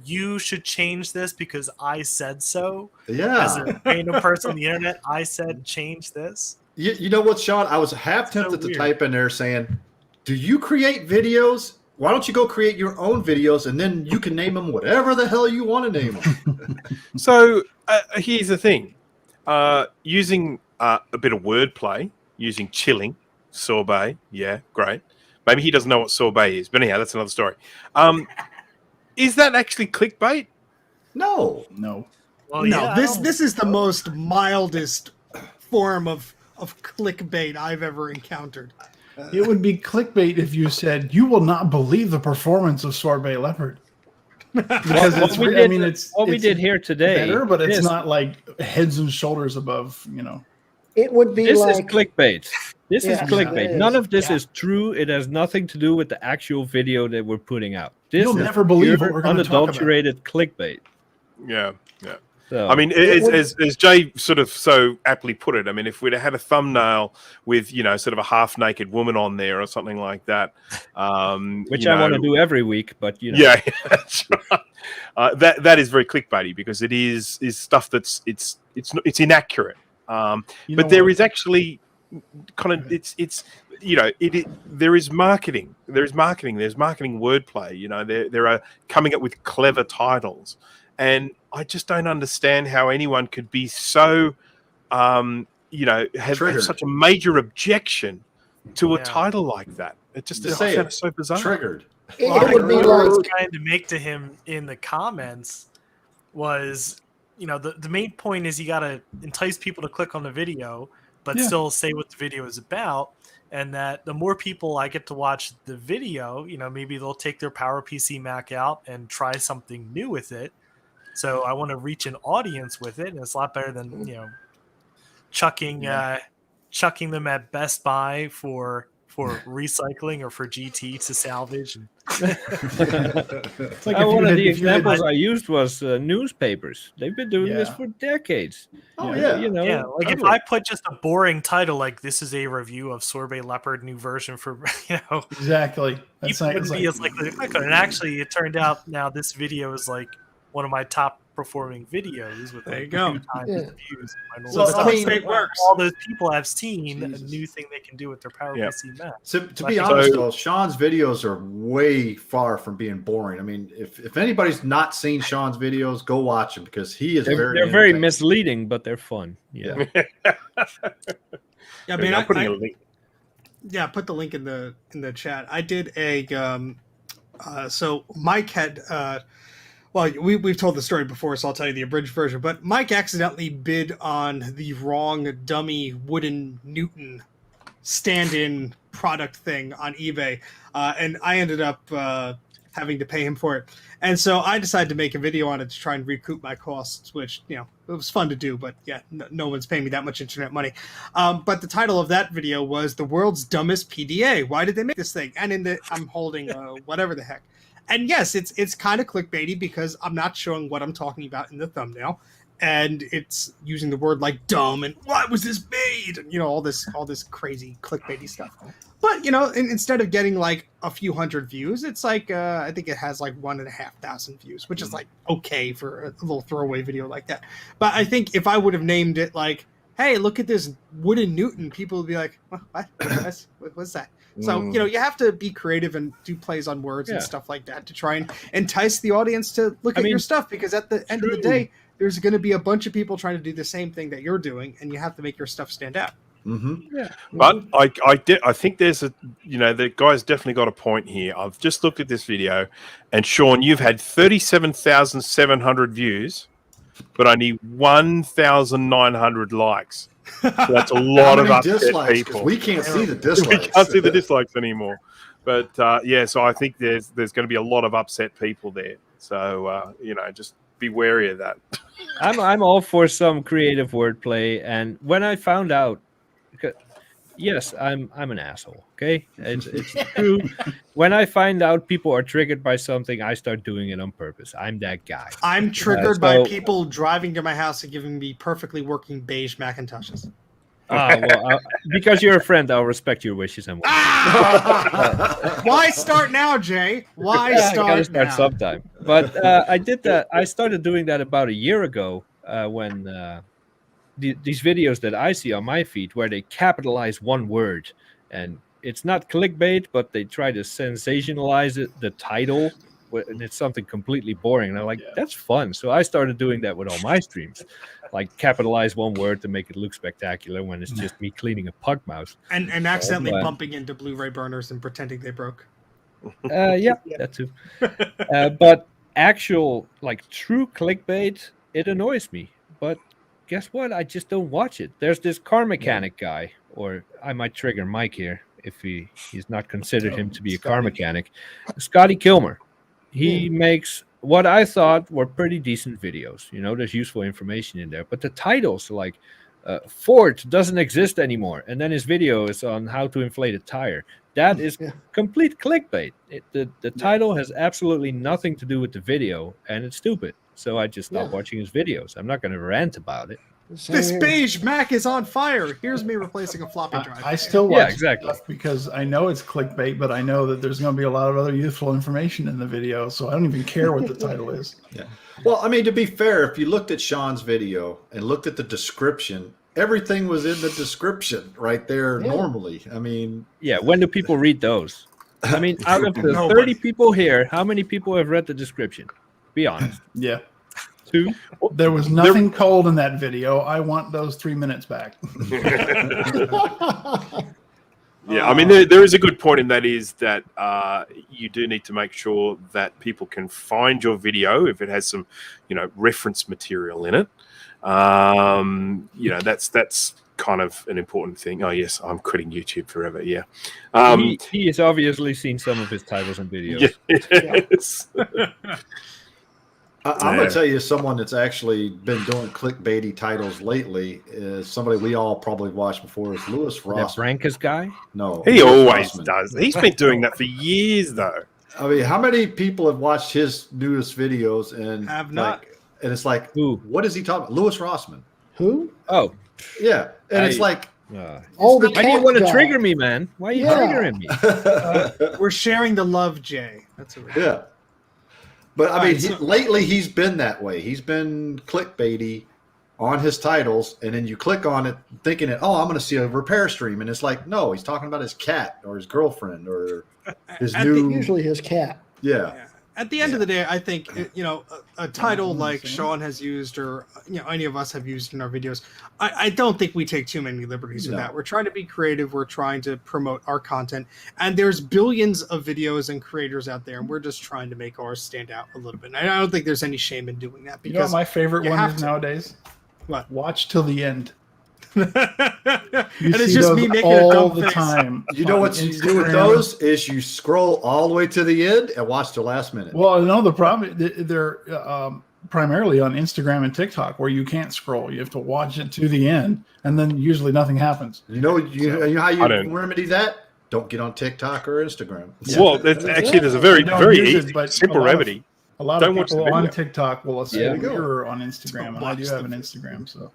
"You should change this because I said so." Yeah. As a random person on the internet, I said change this. You know what, Sean? I was half tempted to type in there saying, "Do you create videos? Why don't you go create your own videos and then you can name them whatever the hell you want to name them?" So here's the thing: using a bit of wordplay, using chilling. Sorbet, yeah, great. Maybe he doesn't know what sorbet is, but anyhow, that's another story. Is that actually clickbait? No. Well, No, this is the most mildest form of clickbait I've ever encountered. It would be clickbait if you said, "You will not believe the performance of Sorbet Leopard." Because we did here today, better, but it's not like heads and shoulders above. It would be this like is clickbait. This is clickbait. it None is. of this is true. It has nothing to do with the actual video that we're putting out. This You'll is never believe what pure we're going to talk about. unadulterated clickbait. Yeah. So, I mean, as Jay sort of so aptly put it, I mean, if we'd have had a thumbnail with, sort of a half-naked woman on there or something like that. which I want to do every week, but, Yeah, that's right. That is very clickbaity because it is stuff that's it's inaccurate. But there is actually kind of there is marketing. There's marketing wordplay. There are coming up with clever titles. And I just don't understand how anyone could be so, have such a major objection to a title like that. It just I found it so bizarre. Triggered. it would be what I was like trying to make to him in the comments was, the main point is you got to entice people to click on the video, but still say what the video is about. And that the more people I get to watch the video, maybe they'll take their PowerPC Mac out and try something new with it. So I want to reach an audience with it, and it's a lot better than chucking them at Best Buy for recycling or for GT to salvage. It's like one of the examples I used was newspapers. They've been doing this for decades. Oh, Like if I put just a boring title like "This is a review of Sorbet Leopard new version for," exactly. People wouldn't be as likely to click on it. And actually, it turned out now this video is like one of my top performing videos with there you like go. 2 times the views. It works. All those people have seen a new thing they can do with their PowerPC Mac. To be honest, though, Sean's videos are way far from being boring. I mean, if anybody's not seen Sean's videos, go watch them because he is they're very misleading, but they're fun. Yeah, I mean, putting a link. Yeah, put the link in the chat. I did a so Mike had well, we've told the story before, so I'll tell you the abridged version. But Mike accidentally bid on the wrong dummy wooden Newton stand-in product thing on eBay, and I ended up having to pay him for it. And so I decided to make a video on it to try and recoup my costs, which, it was fun to do, but yeah, no one's paying me that much internet money. But the title of that video was "The World's Dumbest PDA. Why did they make this thing?" And I'm holding whatever the heck. And yes, it's kind of clickbaity because I'm not showing what I'm talking about in the thumbnail. and it's using the word like dumb and what was this made, and all this crazy clickbaity stuff. But instead of getting like a few hundred views, it's like I think it has like 1,500 views, which is like okay for a little throwaway video like that. But I think if I would have named it like, hey, look at this wooden Newton, people would be like, what? What's that? So, you have to be creative and do plays on words and stuff like that to try and entice the audience to look at your stuff, because at the end of the day, there's going to be a bunch of people trying to do the same thing that you're doing, and you have to make your stuff stand out. Mm-hmm. Yeah. But I think there's the guy's definitely got a point here. I've just looked at this video, and Sean, you've had 37,700 views, but only 1,900 likes. So that's a lot of upset dislikes, people. We can't see the dislikes. We can't see the dislikes anymore. But so I think there's going to be a lot of upset people there. So just be wary of that. I'm all for some creative wordplay, and when I found out, yes, I'm an asshole. Okay, it's true. When I find out people are triggered by something, I start doing it on purpose. I'm that guy. I'm triggered by people driving to my house and giving me perfectly working beige Macintoshes. Because you're a friend, I'll respect your wishes and Why start now, Jay? Why start now? Sometime. But I did that. I started doing that about a year ago when these videos that I see on my feed where they capitalize one word, and it's not clickbait, but they try to sensationalize it, the title, and it's something completely boring. And I'm like, that's fun. So I started doing that with all my streams. Like capitalize one word to make it look spectacular when it's just me cleaning a pug mouse. And accidentally bumping into Blu-ray burners and pretending they broke. That too. But actual, like true clickbait, it annoys me. But guess what? I just don't watch it. There's this car mechanic guy, or I might trigger Mike here if he's not considered him to be a car mechanic. Scotty Kilmer. He makes what I thought were pretty decent videos. There's useful information in there. But the titles, like Ford doesn't exist anymore, and then his video is on how to inflate a tire. That is complete clickbait. The title has absolutely nothing to do with the video, and it's stupid. So I just stopped watching his videos. I'm not going to rant about it. This beige Mac is on fire. Here's me replacing a floppy drive. I still watch stuff because I know it's clickbait, but I know that there's going to be a lot of other useful information in the video, so I don't even care what the title is. Yeah. Well, I mean, to be fair, if you looked at Sean's video and looked at the description, everything was in the description right there normally. I mean... Yeah, when do people read those? I mean, out of the 30 people here, how many people have read the description? Be honest. Yeah. 2. There was nothing cold in that video. I want those 3 minutes back. Yeah, I mean, there is a good point in that is that you do need to make sure that people can find your video if it has some, reference material in it. That's kind of an important thing. Oh yes, I'm quitting YouTube forever. Yeah, he has obviously seen some of his titles and videos. Yes. I'm going to tell you someone that's actually been doing clickbaity titles lately is somebody we all probably watched before. Is Louis Rossman. That Branca's guy? No. He always does. He's been doing that for years, though. I mean, how many people have watched his newest videos and have not? And it's like, what is he talking about? Louis Rossman. Who? Oh. Yeah. And it's like, why do you want to trigger me, man? Why are you triggering me? We're sharing the love, Jay. That's what we're doing. But I mean, lately he's been that way. He's been clickbaity on his titles, and then you click on it thinking I'm going to see a repair stream, and it's like, no, he's talking about his cat or his girlfriend or his usually his cat. Yeah. At the end of the day, I think a title like Sean has used, or any of us have used in our videos, I don't think we take too many liberties with that. We're trying to be creative. We're trying to promote our content, and there's billions of videos and creators out there, and we're just trying to make ours stand out a little bit. And I don't think there's any shame in doing that. Because what my favorite one is nowadays? What? Watch till the end. And it's just me making all a dumb the face. time. You know what you do with those is you scroll all the way to the end and watch the last minute. Well, no, the problem they're primarily on Instagram and TikTok where you can't scroll. You have to watch it to the end, and then usually nothing happens. You know how you remedy that? Don't get on TikTok or Instagram. Yeah. Well, there's a very easy, simple remedy. A lot Don't of watch the people on video. TikTok will assume Yeah. you're on Instagram, and I do watch have the an Instagram. So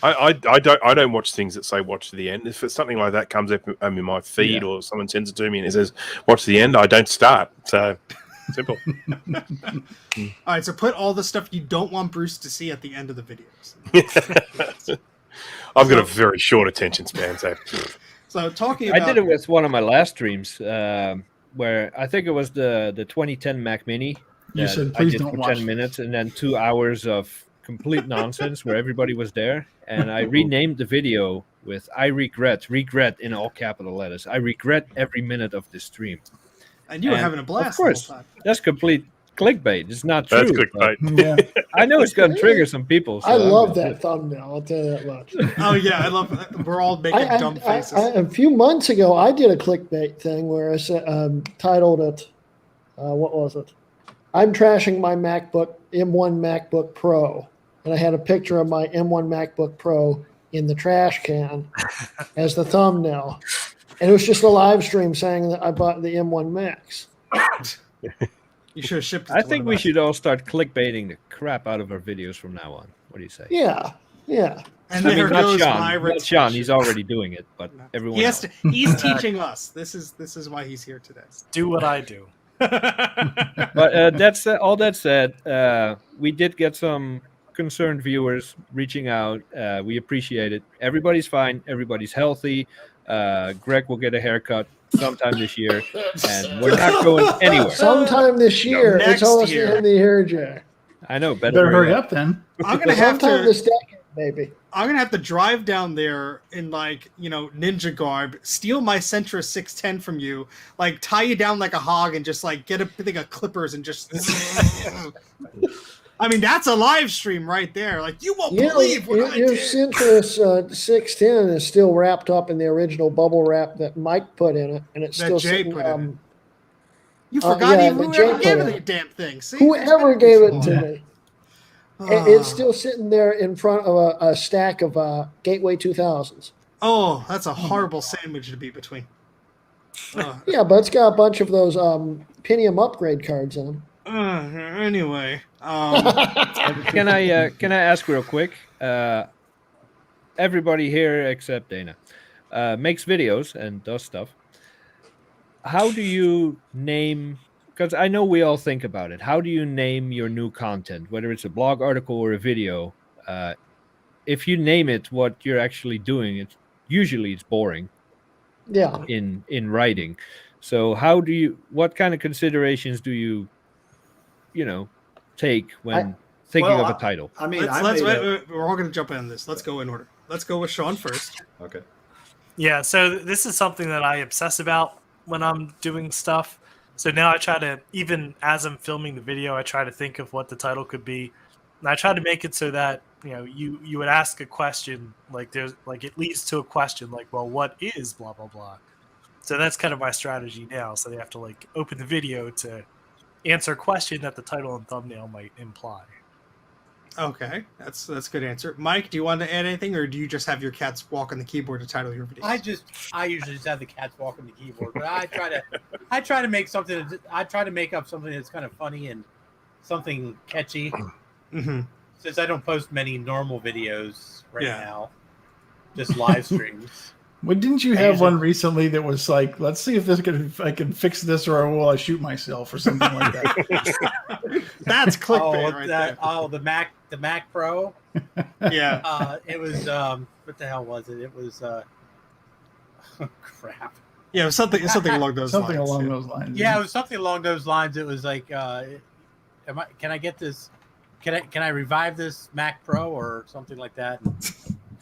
I don't watch things that say watch to the end. If it's something like that comes up in my feed or someone sends it to me and it says watch to the end, I don't start. So simple. All right, so put all the stuff you don't want Bruce to see at the end of the videos. I've got a very short attention span, so So talking I about, did it with one of my last streams, where I think it was the 2010 Mac Mini. you that said, I please did don't for watch 10 minutes, and then 2 hours of complete nonsense where everybody was there, and I renamed the video with "I regret in all capital letters. I regret every minute of this stream." and you were And having a blast Of course, the whole time. that's complete clickbait. It's not that's true. but clickbait. Yeah. I know it's going to trigger some people. So I I'm love gonna do that it. thumbnail. I'll tell you that much. Oh yeah, I love that. We're all making dumb faces. A few months ago, I did a clickbait thing where I said, titled it, what was it? I'm trashing my MacBook M1 MacBook Pro, and I had a picture of my M1 MacBook Pro in the trash can as the thumbnail, and it was just a live stream saying that I bought the M1 Max. You should have shipped it. I to think one we of us. should all start clickbaiting the crap out of our videos from now on. What do you say? Yeah. And I mean, there not goes Sean. my Not Sean. He's already doing it, but everyone He has else. to. He's teaching us. This is why he's here today. Do what I do. But that's all that said, we did get some concerned viewers reaching out. We appreciate it. Everybody's fine. Everybody's healthy. Greg will get a haircut sometime this year, and we're not going anywhere. Sometime this year. next It's almost year. the end of the year, Jay. I know. Better hurry up then. I'm gonna have Sometime to. this decade, maybe. I'm gonna have to drive down there in ninja garb, steal my Sentra 610 from you, like tie you down like a hog, and just like get a thing of clippers and just. I mean, that's a live stream right there. Like you won't believe what I your did. Sentra 610 is still wrapped up in the original bubble wrap that Mike put in it, and it's That still Jay sitting. put in it. You forgot yeah, even that Jay whoever put gave in it the it. damn thing. See? Whoever gave it to me. Ah. It's still sitting there in front of a stack of Gateway 2000s. Oh, that's a horrible sandwich to be between. Yeah, but it's got a bunch of those Pentium upgrade cards in them. Anyway, Can I ask real quick? Everybody here except Dana makes videos and does stuff. How do you name? Because I know we all think about it. How do you name your new content, whether it's a blog article or a video? If you name it what you're actually doing, it's usually boring. Yeah. In writing. So how do you? What kind of considerations do you take when thinking of a title? I mean, we're all going to jump in this. Let's go in order. Let's go with Sean first. Okay. Yeah, so this is something that I obsess about when I'm doing stuff. So now I try to, even as I'm filming the video, I try to think of what the title could be. And I try to make it so that, you would ask a question, like it leads to a question, like, well, what is blah, blah, blah. So that's kind of my strategy now. So they have to open the video to answer a question that the title and thumbnail might imply. Okay, that's a good answer. Mike, do you want to add anything, or do you just have your cats walk on the keyboard to title your videos? I usually just have the cats walk on the keyboard, but I try to make something. I try to make up something that's kind of funny and something catchy. Mm-hmm. Since I don't post many normal videos now, just live streams. Well, didn't you have one recently that was like, let's see if I can fix this, or will I shoot myself, or something like that? That's clickbait there. Oh, the Mac Pro. Yeah. It was what the hell was it? It was crap. Yeah, it was something along those lines. Something along those lines. Yeah, it was something along those lines. It was like, can I get this? Can I revive this Mac Pro or something like that?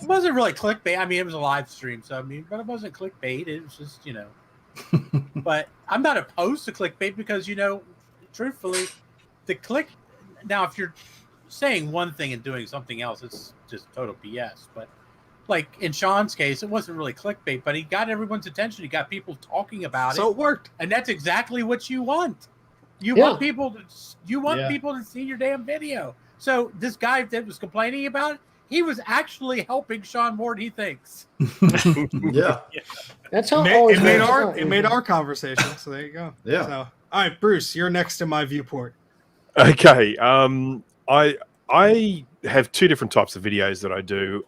It wasn't really clickbait. I mean, it was a live stream, but it wasn't clickbait. It was just, But I'm not opposed to clickbait because, truthfully, now if you're saying one thing and doing something else, it's just total BS. But like in Sean's case, it wasn't really clickbait, but he got everyone's attention. He got people talking about it. So it worked. And that's exactly what you want. You want people to see your damn video. So this guy that was complaining about it, he was actually helping Sean more than he thinks. Yeah. That's how it made our conversation. So there you go. Yeah. So, all right, Bruce, you're next to my viewport. Okay. I have two different types of videos that I do,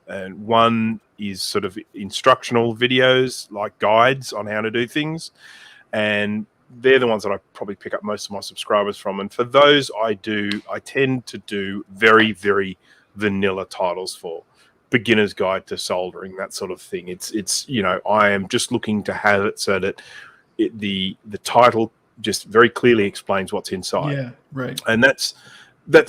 and one is sort of instructional videos, like guides on how to do things, and they're the ones that I probably pick up most of my subscribers from. And for those, I tend to do very, very vanilla titles for beginner's guide to soldering, that sort of thing. It's I am just looking to have it so that the title just very clearly explains what's inside. Yeah, right. And that's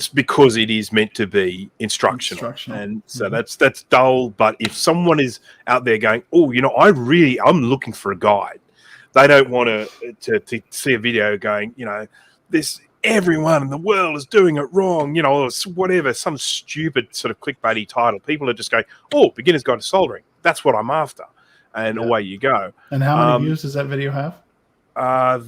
because it is meant to be instructional. And so that's dull. But if someone is out there going, oh, I'm looking for a guide, they don't want to see a video going, this everyone in the world is doing it wrong, or whatever, some stupid sort of clickbaity title. People are just going, oh, beginner's guide to soldering. That's what I'm after. And away you go. And how many views does that video have? 8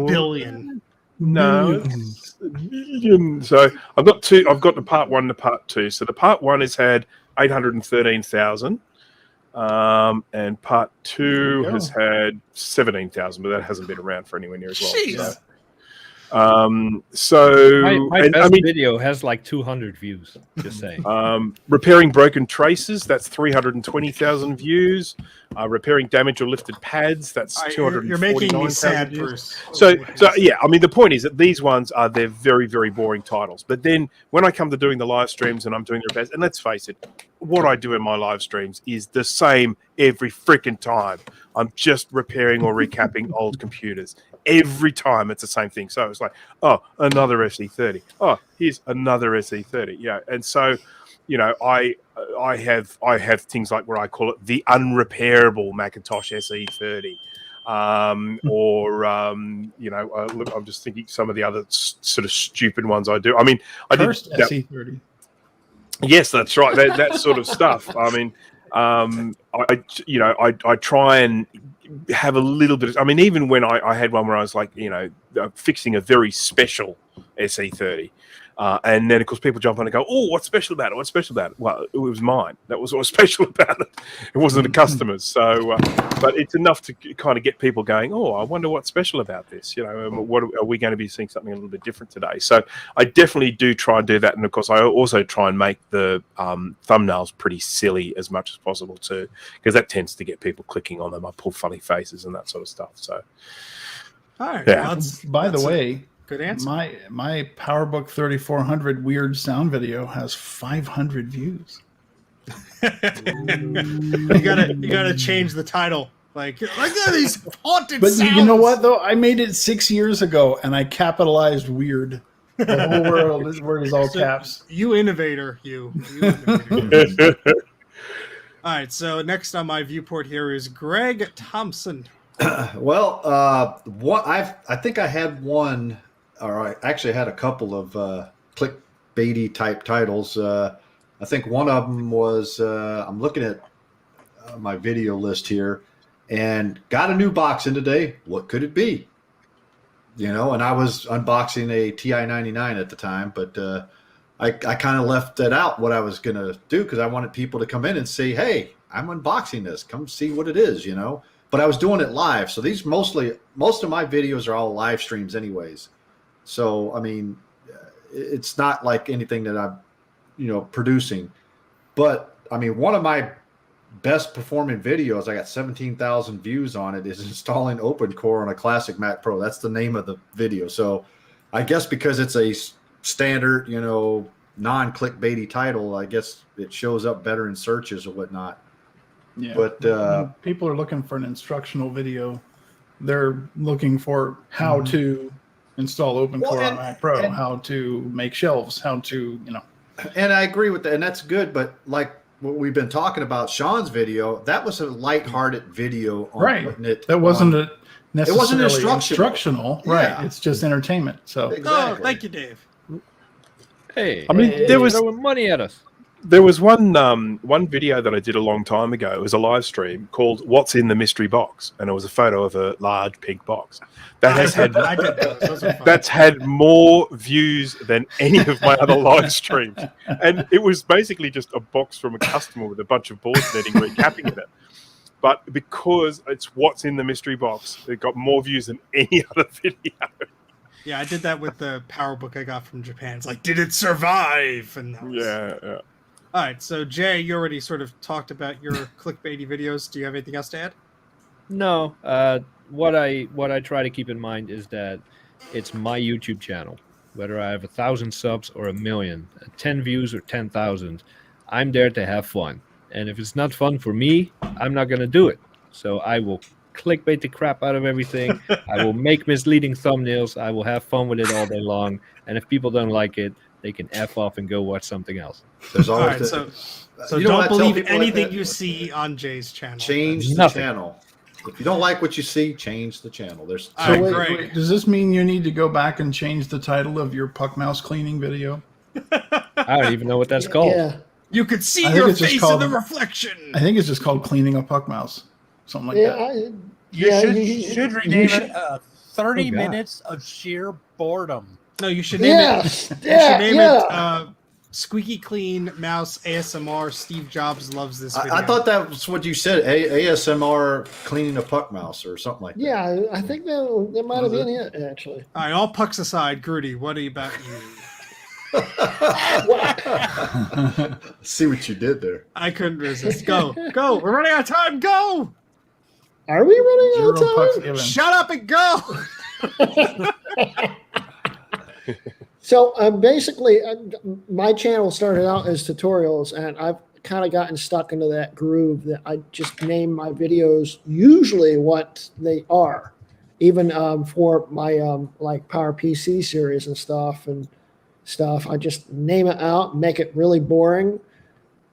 billion. No, it's a million. So I've got two. I've got the part 1 and the part 2. So the part 1 has had 813,000, and part 2 has had 17,000, but that hasn't been around for anywhere near as well. Jeez. So my best video has like 200 views. Just saying. Repairing broken traces, that's 320,000 views. Repairing damaged or lifted pads, that's 249,000 You're making me sad, views. Bruce. So yeah, I mean the point is that these ones they're very, very boring titles. But then when I come to doing the live streams and I'm doing the repairs, and let's face it, what I do in my live streams is the same every freaking time. I'm just repairing or recapping old computers. Every time it's the same thing. So it's like, oh, another SE30. Oh, here's another SE30. Yeah, and so, I have things like where I call it the unrepairable Macintosh SE30. Look, I'm just thinking some of the other sort of stupid ones I do. I mean, First SE30. Yes, that's right. That sort of stuff. I mean, I try and have a little bit of, I mean, even when I had one where I was like, fixing a very special SE30. And then, of course, people jump on and go, oh, what's special about it? What's special about it? Well, it was mine. That was what was special about it. It wasn't a customer's. So, but it's enough to kind of get people going, oh, I wonder what's special about this. What are we going to be seeing something a little bit different today? So I definitely do try and do that. And, of course, I also try and make the thumbnails pretty silly as much as possible, too, because that tends to get people clicking on them. I pull funny faces and that sort of stuff. So, all right. Yeah. Well, by the way, good answer. My PowerBook 3400 weird sound video has 500 views. you gotta change the title. Like these haunted But sounds. you know what though? I made it 6 years ago and I capitalized weird. The whole word is all caps. You innovator, you innovator. All right, so next on my viewport here is Greg Thompson. Well, I think I had one, or I actually had a couple of clickbaity type titles. I think one of them was I'm looking at my video list here, and got a new box in today. What could it be? And I was unboxing a TI-99 at the time, but I kind of left that out what I was going to do because I wanted people to come in and say, hey, I'm unboxing this. Come see what it is, But I was doing it live. So these most of my videos are all live streams anyways. So, I mean, it's not like anything that I'm, producing. But, I mean, one of my best performing videos, I got 17,000 views on it, is installing OpenCore on a classic Mac Pro. That's the name of the video. So I guess because it's a standard, non-clickbaity title, I guess it shows up better in searches or whatnot. Yeah, but when people are looking for an instructional video, they're looking for how to install OpenCore on Mac Pro, how to make shelves, how to, And I agree with that, and that's good. But like what we've been talking about, Sean's video, that was a lighthearted video on putting it. That wasn't necessarily it wasn't instructional. Right? Yeah. It's just entertainment. So Oh, thank you, Dave. Hey, I mean, there was throwing money at us. There was one video that I did a long time ago. It was a live stream called "What's in the Mystery Box," and it was a photo of a large pink box that has had I did those. Those are fun. that's had more views than any of my other live streams. And it was basically just a box from a customer with a bunch of board netting recapping in it. But because it's what's in the mystery box, it got more views than any other video. Yeah, I did that with the power book I got from Japan. It's like, did it survive? And that was... Yeah. All right, so Jay, you already sort of talked about your clickbaity videos. Do you have anything else to add? No. What I try to keep in mind is that it's my YouTube channel. Whether I have 1,000 subs or 1,000,000, 10 views or 10,000, I'm there to have fun. And if it's not fun for me, I'm not gonna do it. So I will clickbait the crap out of everything. I will make misleading thumbnails. I will have fun with it all day long. And if people don't like it, they can F off and go watch something else. There's All always right, the, so you know what I don't tell believe people like anything that? you see on Jay's channel. Change the Nothing. channel. If you don't like what you see, change the channel. There's All right, wait, Greg. Does this mean you need to go back and change the title of your puck mouse cleaning video? I don't even know what that's called. Yeah. You could see I think your it's just face called- in the reflection. I think it's just called cleaning a puck mouse. Something like Yeah, that. You should rename should- it 30 Oh, God. minutes of sheer boredom. No, you should name it. Yes. You should Yeah. name Yeah. it Squeaky Clean Mouse ASMR. Steve Jobs loves this video. I thought that was what you said. ASMR cleaning a puck mouse or something like that. Yeah, I think that might have been it, actually. All right, all pucks aside, Grudy, what about you? See what you did there. I couldn't resist. Go. We're running out of time. Go. Are we running out 0 of pucks time? given. Shut up and go. So basically, my channel started out as tutorials, and I've kind of gotten stuck into that groove that I just name my videos usually what they are, even for my like Power PC series and stuff. I just name it out, make it really boring.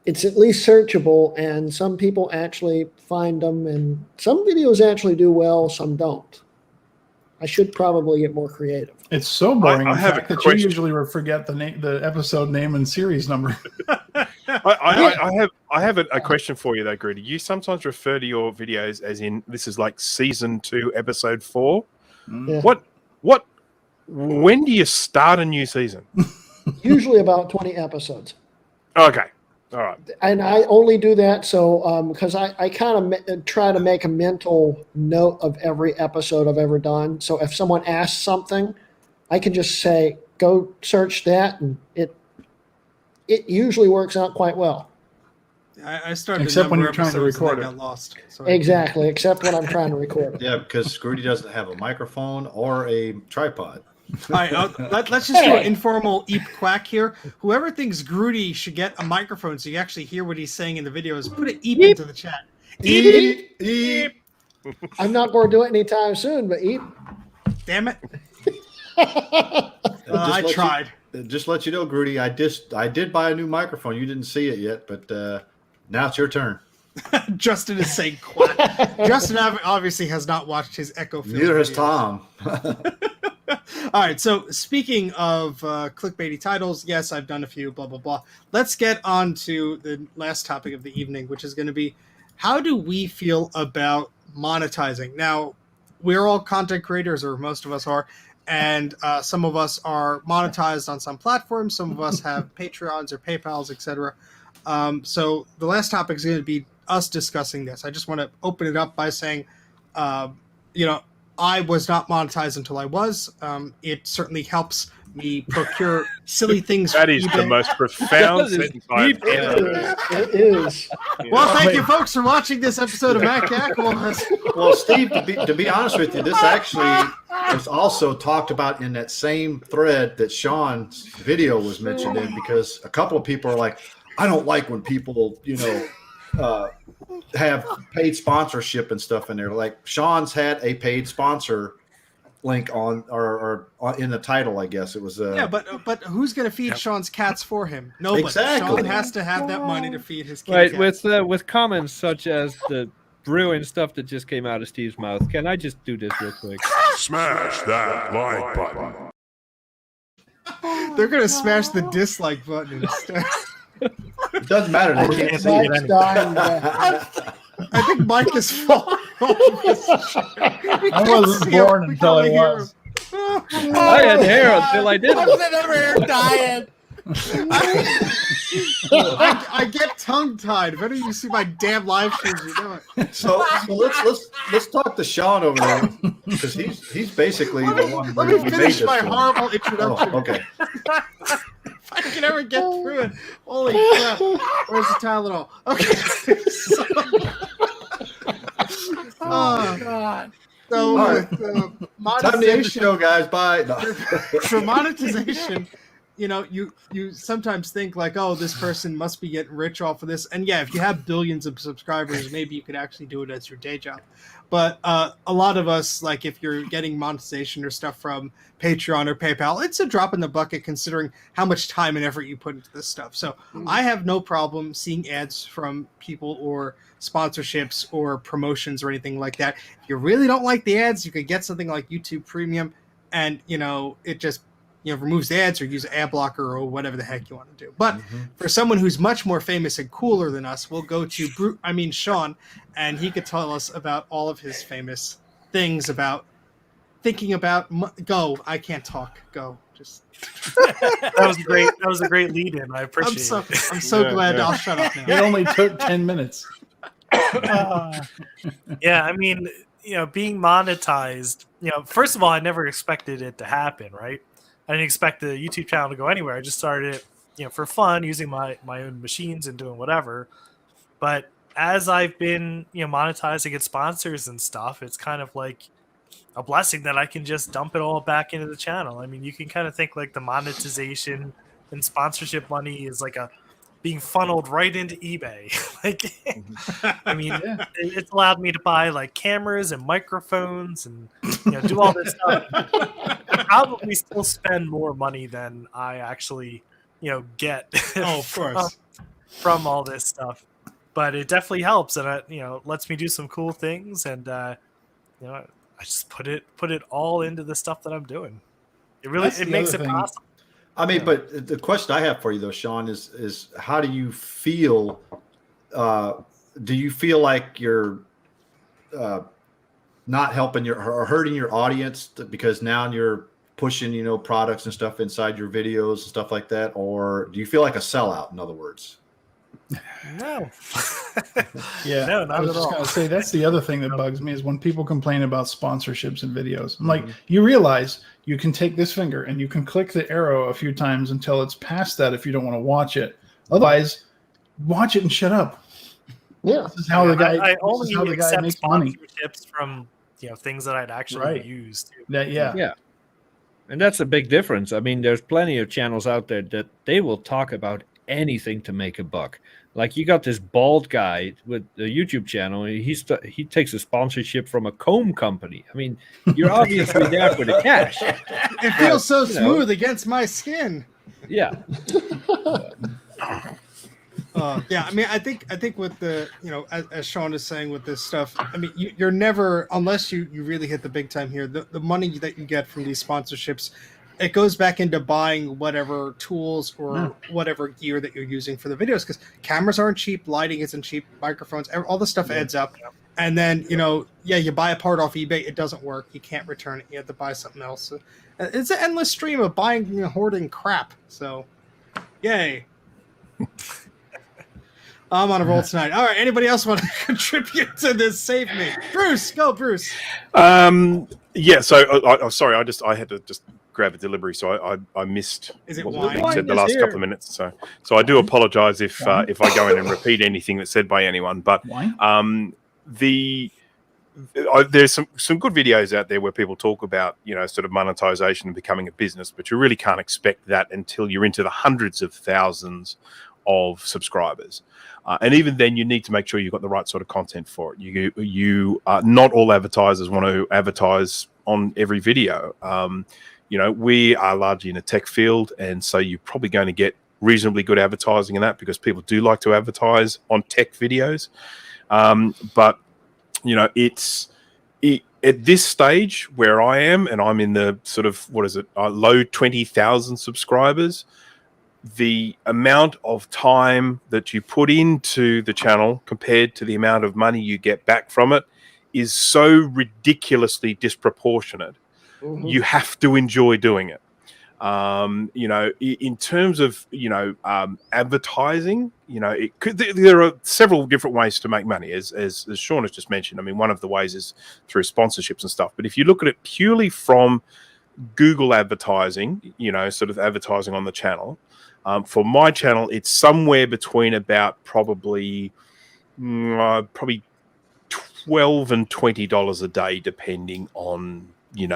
It's at least searchable, and some people actually find them, and some videos actually do well, some don't. I should probably get more creative. It's so boring, I in have fact, a that you question. usually forget the episode name and series number. I have a question for you though, Grudy. You sometimes refer to your videos as in this is like season 2, episode 4. Yeah. What? When do you start a new season? Usually about 20 episodes. Okay, all right. And I only do that so because I kind of try to make a mental note of every episode I've ever done. So if someone asks something, I can just say, go search that, and it usually works out quite well. I started Except a when number you're of trying to episodes and record I it. got lost. So Exactly, except when I'm trying to record it. Yeah, because Grudy doesn't have a microphone or a tripod. All right, let's just do an informal eep quack here. Whoever thinks Grudy should get a microphone so you actually hear what he's saying in the videos, put an eep into the chat. Eep, eep. I'm not going to do it anytime soon, but Damn it. Just I let tried. Just let you know, Grudy, I did buy a new microphone. You didn't see it yet, but now it's your turn. Justin is saying quack. Justin obviously has not watched his Echo Field Neither has videos. Tom. All right, so speaking of clickbaity titles, yes, I've done a few, blah, blah, blah. Let's get on to the last topic of the evening, which is going to be, how do we feel about monetizing? Now, we're all content creators, or most of us are, and some of us are monetized on some platforms. Some of us have Patreons or PayPals, etc. So the last topic is going to be us discussing this. I just want to open it up by saying, I was not monetized until I was. It certainly helps me procure silly things. That from is eBay. the most profound That is sentence I've deep. ever heard. it is. Well, thank you, folks, for watching this episode of Mac Yak. Well, Steve, to be honest with you, this actually was also talked about in that same thread that Sean's video was mentioned in, because a couple of people are like, I don't like when people, have paid sponsorship and stuff in there. Like Sean's had a paid sponsor link on or in the title, I guess it was. Yeah, but who's going to feed Sean's cats for him? Nobody. Exactly. Sean has to have that money to feed his kitty Right, cats. with comments such as the brilliant stuff that just came out of Steve's mouth. Can I just do this real quick? Smash that like button. They're going to smash the dislike button instead. It doesn't matter. They can't see it. Mike's dying back. I think Mike is falling off his chair. I wasn't born until I was. I had hair until I didn't. I'm sitting over here dying. I get tongue tied. If any of you see my damn live streams, you know it. So let's talk to Sean over there because he's basically the one. Let who me made finish this my one. horrible introduction. Oh, okay. If I can ever get through it. Holy crap. Where's the Tylenol? Okay. Oh God. So All right. with Time to end the monetization, show, guys. Bye. No. for monetization, you sometimes think like, oh, this person must be getting rich off of this. And yeah, if you have billions of subscribers, maybe you could actually do it as your day job. But a lot of us, like if you're getting monetization or stuff from Patreon or PayPal, it's a drop in the bucket considering how much time and effort you put into this stuff. So I have no problem seeing ads from people or sponsorships or promotions or anything like that. If you really don't like the ads, you could get something like YouTube Premium, and it just removes the ads or use an ad blocker or whatever the heck you want to do. But for someone who's much more famous and cooler than us, we'll go to Sean, and he could tell us about all of his famous things about thinking about go. I can't talk. Go. Just That was a great lead in. I appreciate it. I'm so glad. I'll shut up It now. only took 10 minutes. Yeah, I mean, being monetized, first of all, I never expected it to happen, right? I didn't expect the YouTube channel to go anywhere. I just started it, for fun, using my own machines and doing whatever. But as I've been, monetizing and sponsors and stuff, it's kind of like a blessing that I can just dump it all back into the channel. I mean, you can kind of think like the monetization and sponsorship money is like being funneled right into eBay. I mean, it's allowed me to buy like cameras and microphones and do all this stuff. I probably still spend more money than I actually get. Oh, of course. from all this stuff, but it definitely helps, and lets me do some cool things, and I just put it all into the stuff that I'm doing. It really makes it possible. I mean, but the question I have for you though, Sean, is how do you feel? Do you feel like you're not helping or hurting your audience because now you're pushing, products and stuff inside your videos and stuff like that? Or do you feel like a sellout, in other words? No. Yeah. No, not I was at just all. going to say, that's the other thing that bugs me is when people complain about sponsorships and videos. I'm like, you realize you can take this finger and you can click the arrow a few times until it's past that if you don't want to watch it. Otherwise, watch it and shut up. Yeah. This is how the guy, I this only is how the guy accept makes money. sponsorships from things that I'd actually Right. use. Yeah. And that's a big difference. I mean, there's plenty of channels out there that they will talk about anything to make a buck. Like you got this bald guy with the YouTube channel. He takes a sponsorship from a comb company. I mean, you're obviously there for the cash. It feels so smooth against my skin. Yeah. Yeah, I mean, I think with the as Sean is saying with this stuff, I mean, you're never, unless you really hit the big time here, the money that you get from these sponsorships, it goes back into buying whatever tools or whatever gear that you're using for the videos, because cameras aren't cheap, lighting isn't cheap, microphones, all the stuff adds up. And then you buy a part off eBay, it doesn't work, you can't return it, you have to buy something else. So it's an endless stream of buying hoarding crap. So yay. I'm on a roll tonight. All right, anybody else want to contribute to this? Save me. Bruce, go, Bruce. Yeah, so sorry, I had to just grab a delivery, so I missed Is it what wine? was said the Wine is last here. couple of minutes. So I do apologize if I go in and repeat anything that's said by anyone. But Wine? there's some good videos out there where people talk about sort of monetization and becoming a business, but you really can't expect that until you're into the hundreds of thousands of subscribers. And even then, you need to make sure you've got the right sort of content for it. You not all advertisers want to advertise on every video. We are largely in a tech field, and so you're probably going to get reasonably good advertising in that because people do like to advertise on tech videos. But at this stage where I am, and I'm in the sort of low 20,000 subscribers. The amount of time that you put into the channel compared to the amount of money you get back from it is so ridiculously disproportionate. You have to enjoy doing it. In terms of advertising, there are several different ways to make money, as Sean has just mentioned. I mean, one of the ways is through sponsorships and stuff. But if you look at it purely from Google advertising, sort of advertising on the channel, for my channel, it's somewhere between about probably $12 and $20 a day, depending on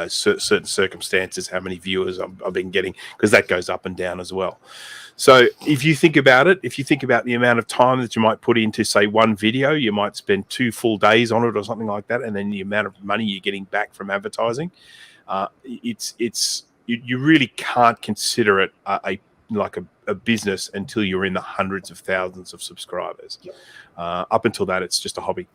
certain circumstances, how many viewers I've been getting, because that goes up and down as well. So if you think about it, if you think about the amount of time that you might put into, say, one video, you might spend 2 full days on it or something like that, and then the amount of money you're getting back from advertising, you really can't consider it a business until you're in the hundreds of thousands of subscribers. Up until that, it's just a hobby.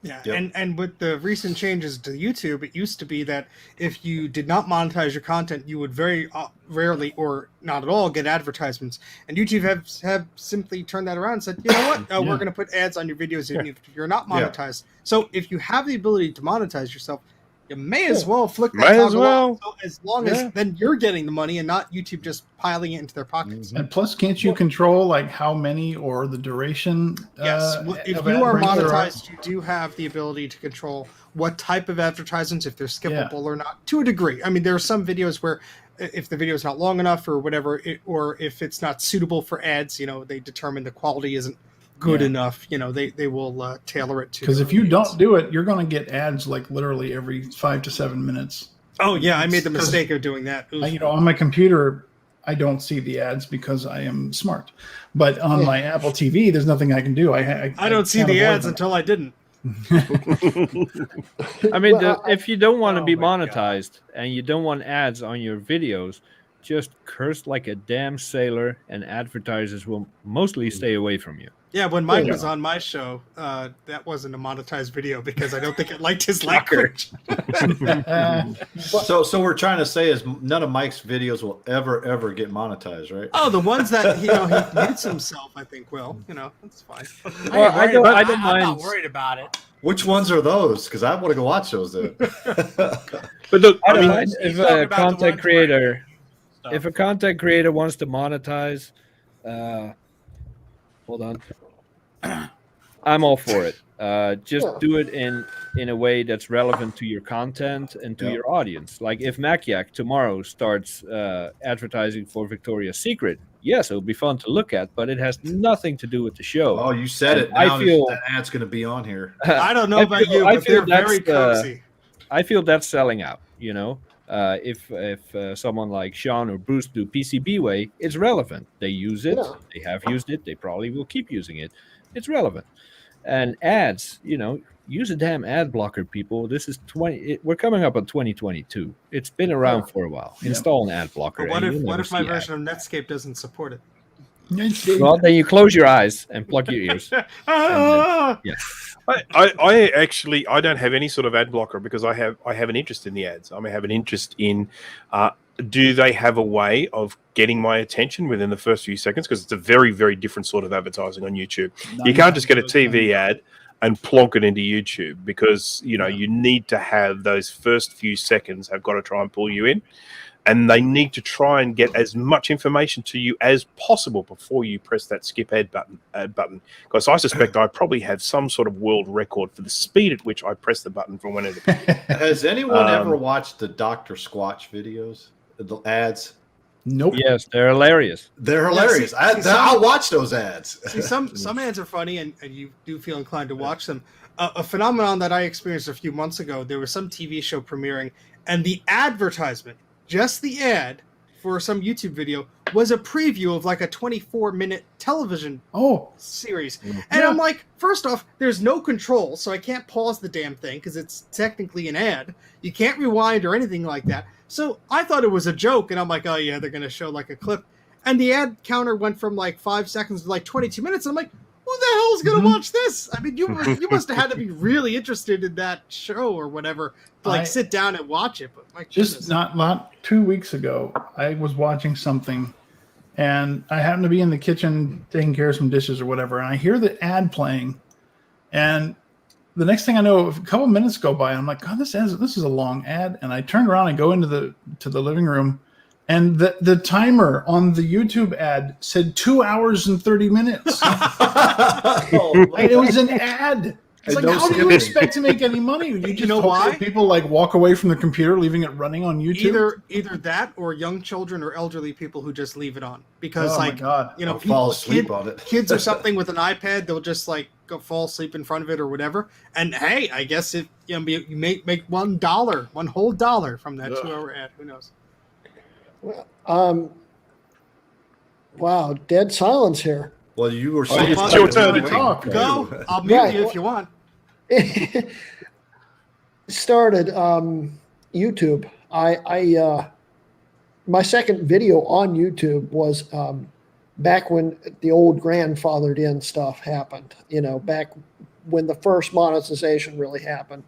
Yeah, Yep. and with the recent changes to YouTube, it used to be that if you did not monetize your content, you would very rarely or not at all get advertisements. And YouTube have simply turned that around and said, you know what, we're going to put ads on your videos even if you're not monetized. So if you have the ability to monetize yourself, you may as well flick that toggle on, so as long as then you're getting the money and not YouTube just piling it into their pockets. And plus, can't you control like how many or the duration? Yes, if of you are ad breaks there monetized, you do have the ability to control what type of advertisements, if they're skippable or not, to a degree. I mean, there are some videos where if the video is not long enough or whatever, or if it's not suitable for ads, they determine the quality isn't good enough, they will tailor it to. Because if you don't do it, you're going to get ads like literally every 5 to 7 minutes. Oh yeah, I made the mistake of doing that. On my computer, I don't see the ads because I am smart. But on my Apple TV, there's nothing I can do. I don't see can't the avoid ads them. until I didn't. I mean, if you don't want to be monetized and you don't want ads on your videos, just curse like a damn sailor, and advertisers will mostly stay away from you. Yeah, when Mike was on my show, that wasn't a monetized video because I don't think it liked his language. So we're trying to say is none of Mike's videos will ever get monetized, right? Oh, the ones that he mutes himself, I think will. That's fine. Well, I don't I'm mind. not worried about it. Which ones are those? Because I want to go watch those then. But look, I I don't mean, mind if he's talking a about the content ones creator, stuff. if a content creator wants to monetize, hold on, I'm all for it. Just do it in a way that's relevant to your content and to your audience. Like if Macyak tomorrow starts advertising for Victoria's Secret, yes, it'll be fun to look at, but it has nothing to do with the show. Oh, you said it. I Now feel that ad's going to be on here. I don't know about you, but they're very cozy. I feel that's selling out. If someone like Sean or Bruce do PCB Way, it's relevant. They use it. Yeah. They have used it. They probably will keep using it. It's relevant. And ads, use a damn ad blocker, people. This is we're coming up on 2022. It's been around for a while. Install an ad blocker. But and what you'll if my never see version of Netscape doesn't support it? Well, then you close your eyes and plug your ears. Ah! I don't have any sort of ad blocker because I have an interest in the ads. I have an interest in do they have a way of getting my attention within the first few seconds? Because it's a very, very different sort of advertising on YouTube. You can't just get a TV ad and plonk it into YouTube because you need to have those first few seconds have got to try and pull you in. And they need to try and get as much information to you as possible before you press that skip ad button. Because I suspect I probably have some sort of world record for the speed at which I press the button from whenever. Has anyone ever watched the Dr. Squatch videos? The ads? Nope. Yes, they're hilarious. They're hilarious. see, I'll watch those ads. See, some ads are funny, and you do feel inclined to watch them. A phenomenon that I experienced a few months ago, there was some TV show premiering, and the advertisement, just the ad for some YouTube video, was a preview of like a 24-minute television series. And I'm like, first off, there's no control, so I can't pause the damn thing because it's technically an ad. You can't rewind or anything like that. So I thought it was a joke, and I'm like, oh yeah, they're going to show like a clip. And the ad counter went from like 5 seconds to like 22 minutes. And I'm like, who the hell is going to watch this? I mean, you must have had to be really interested in that show or whatever to like sit down and watch it. But my Just not 2 weeks ago, I was watching something, and I happened to be in the kitchen taking care of some dishes or whatever, and I hear the ad playing, and the next thing I know, a couple minutes go by, and I'm like, God, this is a long ad, and I turn around and go into the living room, and the timer on the YouTube ad said 2 hours and 30 minutes. And it was an ad. It's And like, no how do you skipping. expect to make any money? You just know hope why? that people like walk away from the computer, leaving it running on YouTube. Either that or young children or elderly people who just leave it on because Oh my like God. you know I'll fall asleep on it. kids or something with an iPad, they'll just like go fall asleep in front of it or whatever. And hey, I guess if you make $1, one whole dollar from that Ugh. 2-hour ad, who knows? Wow, dead silence here. Well, you were Oh, saying it's your turn to talk. Go. I'll mute Right, you if you want. Started YouTube. I my second video on YouTube was back when the old grandfathered in stuff happened. You know, back when the first monetization really happened.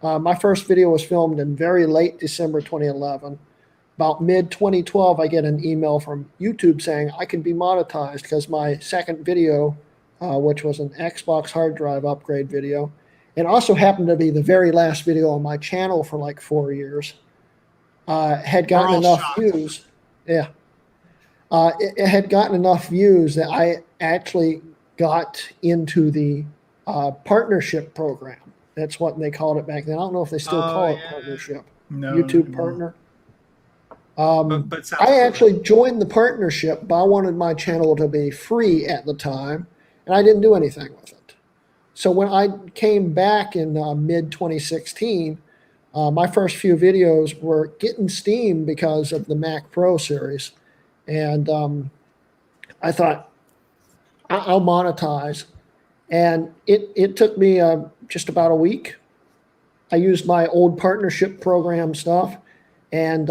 My first video was filmed in very late December 2011. About mid 2012, I get an email from YouTube saying I can be monetized because my second video, which was an Xbox hard drive upgrade video, and also happened to be the very last video on my channel for like 4 years, had gotten all enough shocked. views. Yeah. It had gotten enough views that I actually got into the partnership program. That's what they called it back then. I don't know if they still call it partnership. No, YouTube no. partner. But sounds I cool. actually joined the partnership, but I wanted my channel to be free at the time, and I didn't do anything with it. So when I came back in mid 2016, my first few videos were getting steam because of the Mac Pro series, and I thought I'll monetize, and it took me just about a week. I used my old partnership program stuff, and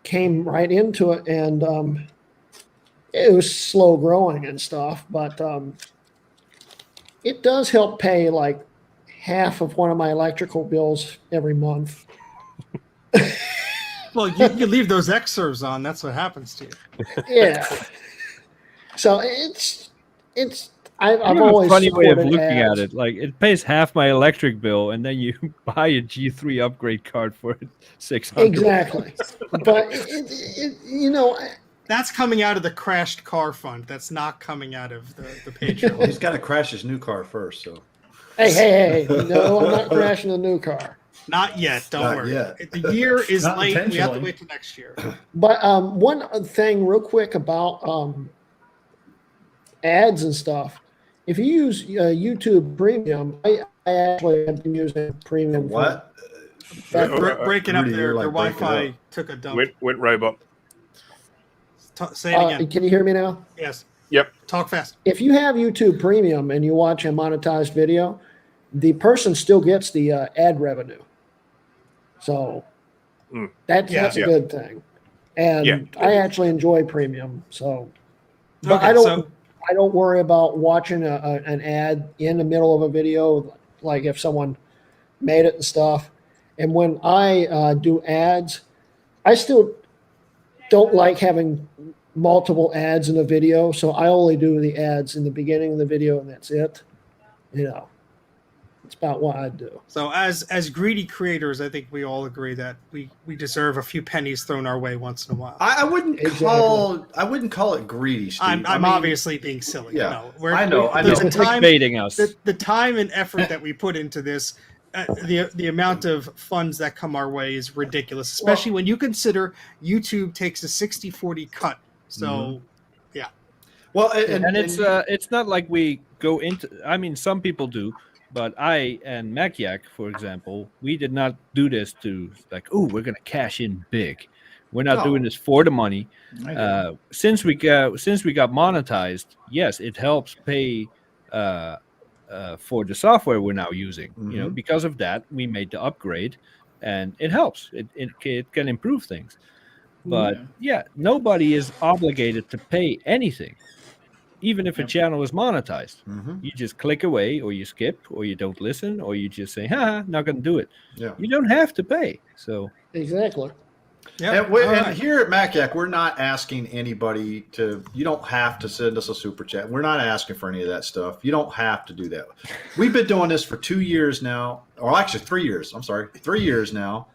came right into it, and it was slow growing and stuff, but it does help pay like half of one of my electrical bills every month. Well, you leave those X-serves on, that's what happens to you. Yeah. So I've You have always a funny way of supported looking ads. at it. Like it pays half my electric bill, and then you buy a G3 upgrade card for it, $600. Exactly. But you know, That's coming out of the crashed car fund. That's not coming out of the Patreon. Well, he's got to crash his new car first. So hey, no, I'm not crashing a new car. Not yet. Don't Not worry. yet. The year is Not late. We have to intentionally. wait till next year. But one thing, real quick, about ads and stuff. If you use YouTube Premium, I actually have been using Premium. what? Breaking up Rudy, their you're like breaking Wi-Fi up. took a dump. Went robot. Say it again. Can you hear me now? Yes. Yep. Talk fast. If you have YouTube Premium and you watch a monetized video, the person still gets the ad revenue. So that's a good thing. And I actually enjoy Premium. So, but Okay, I don't worry about watching an ad in the middle of a video, like if someone made it and stuff. And when I do ads, I still don't like having multiple ads in a video, so I only do the ads in the beginning of the video, and that's it. You know, it's about what I do. So as greedy creators, I think we all agree that we deserve a few pennies thrown our way once in a while. I wouldn't call it greedy, Steve. I'm I mean, obviously being silly. yeah. You know, I know. There's a time, Clickbaiting us. the time and effort that we put into this, the amount of funds that come our way is ridiculous, especially when you consider YouTube takes a 60-40 cut. So, yeah. Well, And it's not like we go into. I mean, some people do, but I and Maciak, for example, we did not do this to like, oh, we're gonna cash in big. We're not doing this for the money. Since we got monetized, yes, it helps pay for the software we're now using. You know, because of that, we made the upgrade, and it helps. It can improve things. But nobody is obligated to pay anything, even if a channel is monetized. You just click away, or you skip, or you don't listen, or you just say, "Ha, not going to do it." Yeah. You don't have to pay. So Exactly. Yeah. And here at Maciak, we're not asking anybody to. You don't have to send us a super chat. We're not asking for any of that stuff. You don't have to do that. We've been doing this for 2 years now, or actually 3 years. I'm sorry, 3 years now.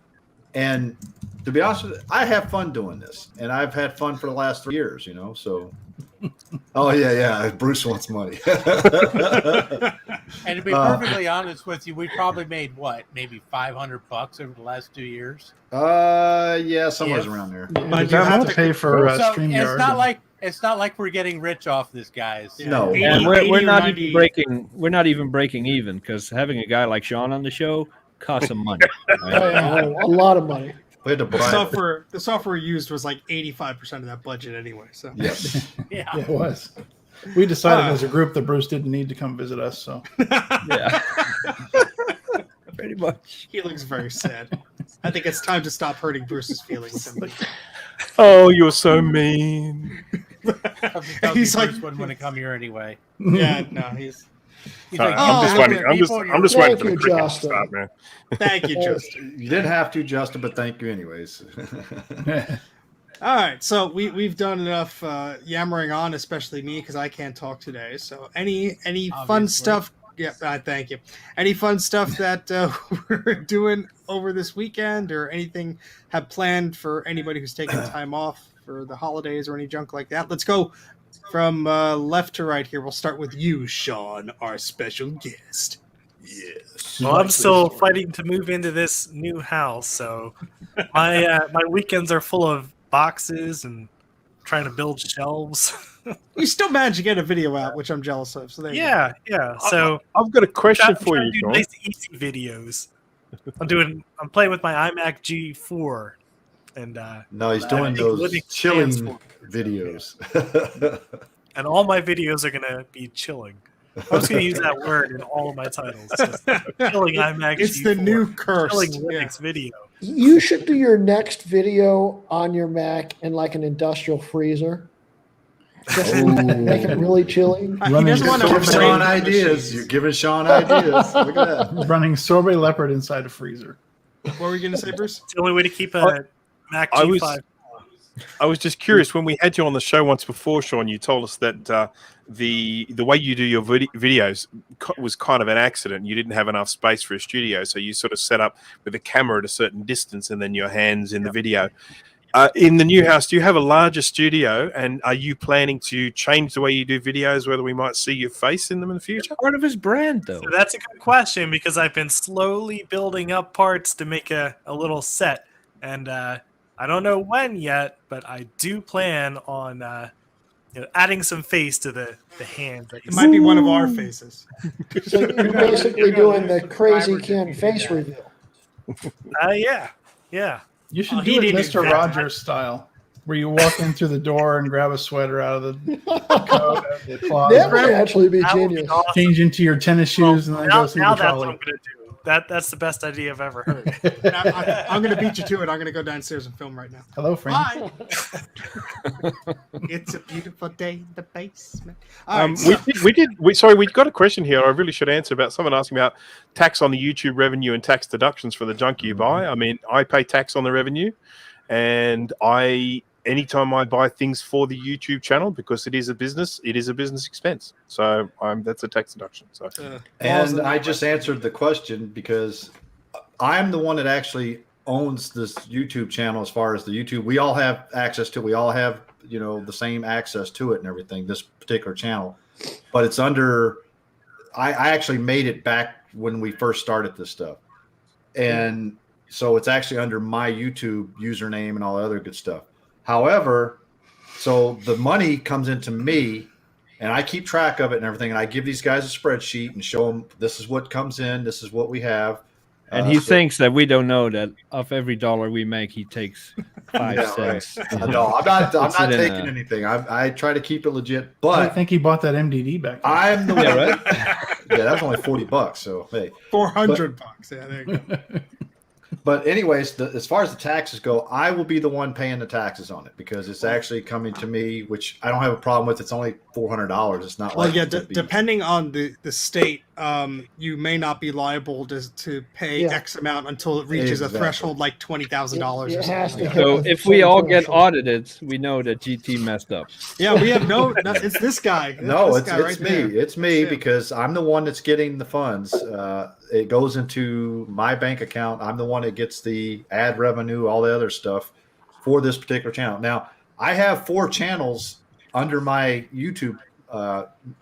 And to be honest with you, I have fun doing this, and I've had fun for the last 3 years, you know. So, oh yeah, Bruce wants money. And to be perfectly honest with you, we probably made what, maybe $500 over the last 2 years. Yeah, somewhere's Yes. around there. But you have to pay for So StreamYard. it's not like we're getting rich off this, guys. Yeah. No. 80 And 80 we're or not 90. even breaking. We're not even breaking even because having a guy like Sean on the show costs some money. right? Oh, yeah, a lot of money. We had to The buy. software used was like 85% of that budget anyway. So Yes. Yeah. Yeah, it was. We decided as a group that Bruce didn't need to come visit us. So Yeah. Pretty much. he looks very sad. I think it's time to stop hurting Bruce's feelings. Oh, you're so mean. He's like- Bruce wouldn't want to come here anyway. Yeah, no, he's. He's like, Oh, I'm just waiting. I'm just waiting for the Thank you, cricket to Justin. start, man. Thank you, Justin. You didn't have to, Justin, but thank you anyways. All right, so we've done enough yammering on, especially me because I can't talk today. So any fun Obviously. stuff? Yeah, thank you. Any fun stuff that we're doing over this weekend, or anything have planned for anybody who's taking time off for the holidays or any junk like that? Let's go from left to right here. We'll start with you, Sean, our special guest. Yes. Well, I'm still fighting to move into this new house, so my weekends are full of boxes and trying to build shelves. You still managed to get a video out, which I'm jealous of. So there you go. Yeah. So I've got a question I'm for trying you, to do Sean. nice, easy videos. I'm playing with my iMac G4, and No, he's I doing think those living chilling stands for videos. and all my videos are gonna be chilling. I'm just gonna use that word in all of my titles. Just chilling iMac It's G4, the new curse. chilling Yeah. Linux video. You should do your next video on your Mac in like an industrial freezer. Just make it really chilly. He Running doesn't want to Give have Sean brain ideas. machines. You're giving Sean ideas. Look at that. running sorbet leopard inside a freezer. What were you going to say, Bruce? It's the only way to keep a Mac I was- G5. I was just curious when we had you on the show once before, Sean. You told us that the way you do your videos was kind of an accident. You didn't have enough space for a studio, so you sort of set up with a camera at a certain distance, and then your hands in the video. In the new house, do you have a larger studio, and are you planning to change the way you do videos, whether we might see your face in them in the future? Part of his brand, though. So that's a good question because I've been slowly building up parts to make a little set, and I don't know when yet, but I do plan on adding some face to the hand. That you It might be one of our faces. So you're basically doing the crazy Ken face reveal. Yeah. You should Oh, he do it didn't Mr. invent Rogers style, where you walk in through the door and grab a sweater out of the coat, out of the closet, That would actually be That would be genius. awesome. change into your tennis shoes, and then now go through now the that's what trolley. I'm gonna do. That's the best idea I've ever heard. I'm going to beat you to it. I'm going to go downstairs and film right now. Hello, friend. Bye. It's a beautiful day in the basement. All right, We got a question here. I really should answer about someone asking about tax on the YouTube revenue and tax deductions for the junk you buy. I mean, I pay tax on the revenue, and anytime I buy things for the YouTube channel, because it is a business expense. So that's a tax deduction. So And I just answered the question because I'm the one that actually owns this YouTube channel. As far as the YouTube, we all have access to. We all have the same access to it and everything. This particular channel, but it's under. I actually made it back when we first started this stuff, and so it's actually under my YouTube username and all the other good stuff. However, so the money comes into me, and I keep track of it and everything, and I give these guys a spreadsheet and show them this is what comes in, this is what we have. And he thinks that we don't know that of every dollar we make, he takes 5 Yeah, cents. right. No, I'm not Puts it in taking a- anything. I try to keep it legit, I but think he bought that MDD back then. I'm the one. Yeah, right? Yeah, that was only $40. So hey, $400. Yeah, there you go. but anyways, as far as the taxes go, I will be the one paying the taxes on it because it's actually coming to me, which I don't have a problem with. It's only $400. It's not Well, like yeah, it would be- depending on the state, you may not be liable to pay Yeah. X amount until it reaches Exactly. a threshold like $20,000 or It has something. to Like that. hit So the if we same all get threshold. audited, we know that GT messed up. Yeah, we have no. It's this guy. No, This it's guy me. right there. It's me That's him. because I'm the one that's getting the funds. it goes into my bank account. I'm the one that gets the ad revenue, all the other stuff for this particular channel. Now, I have 4 channels under my YouTube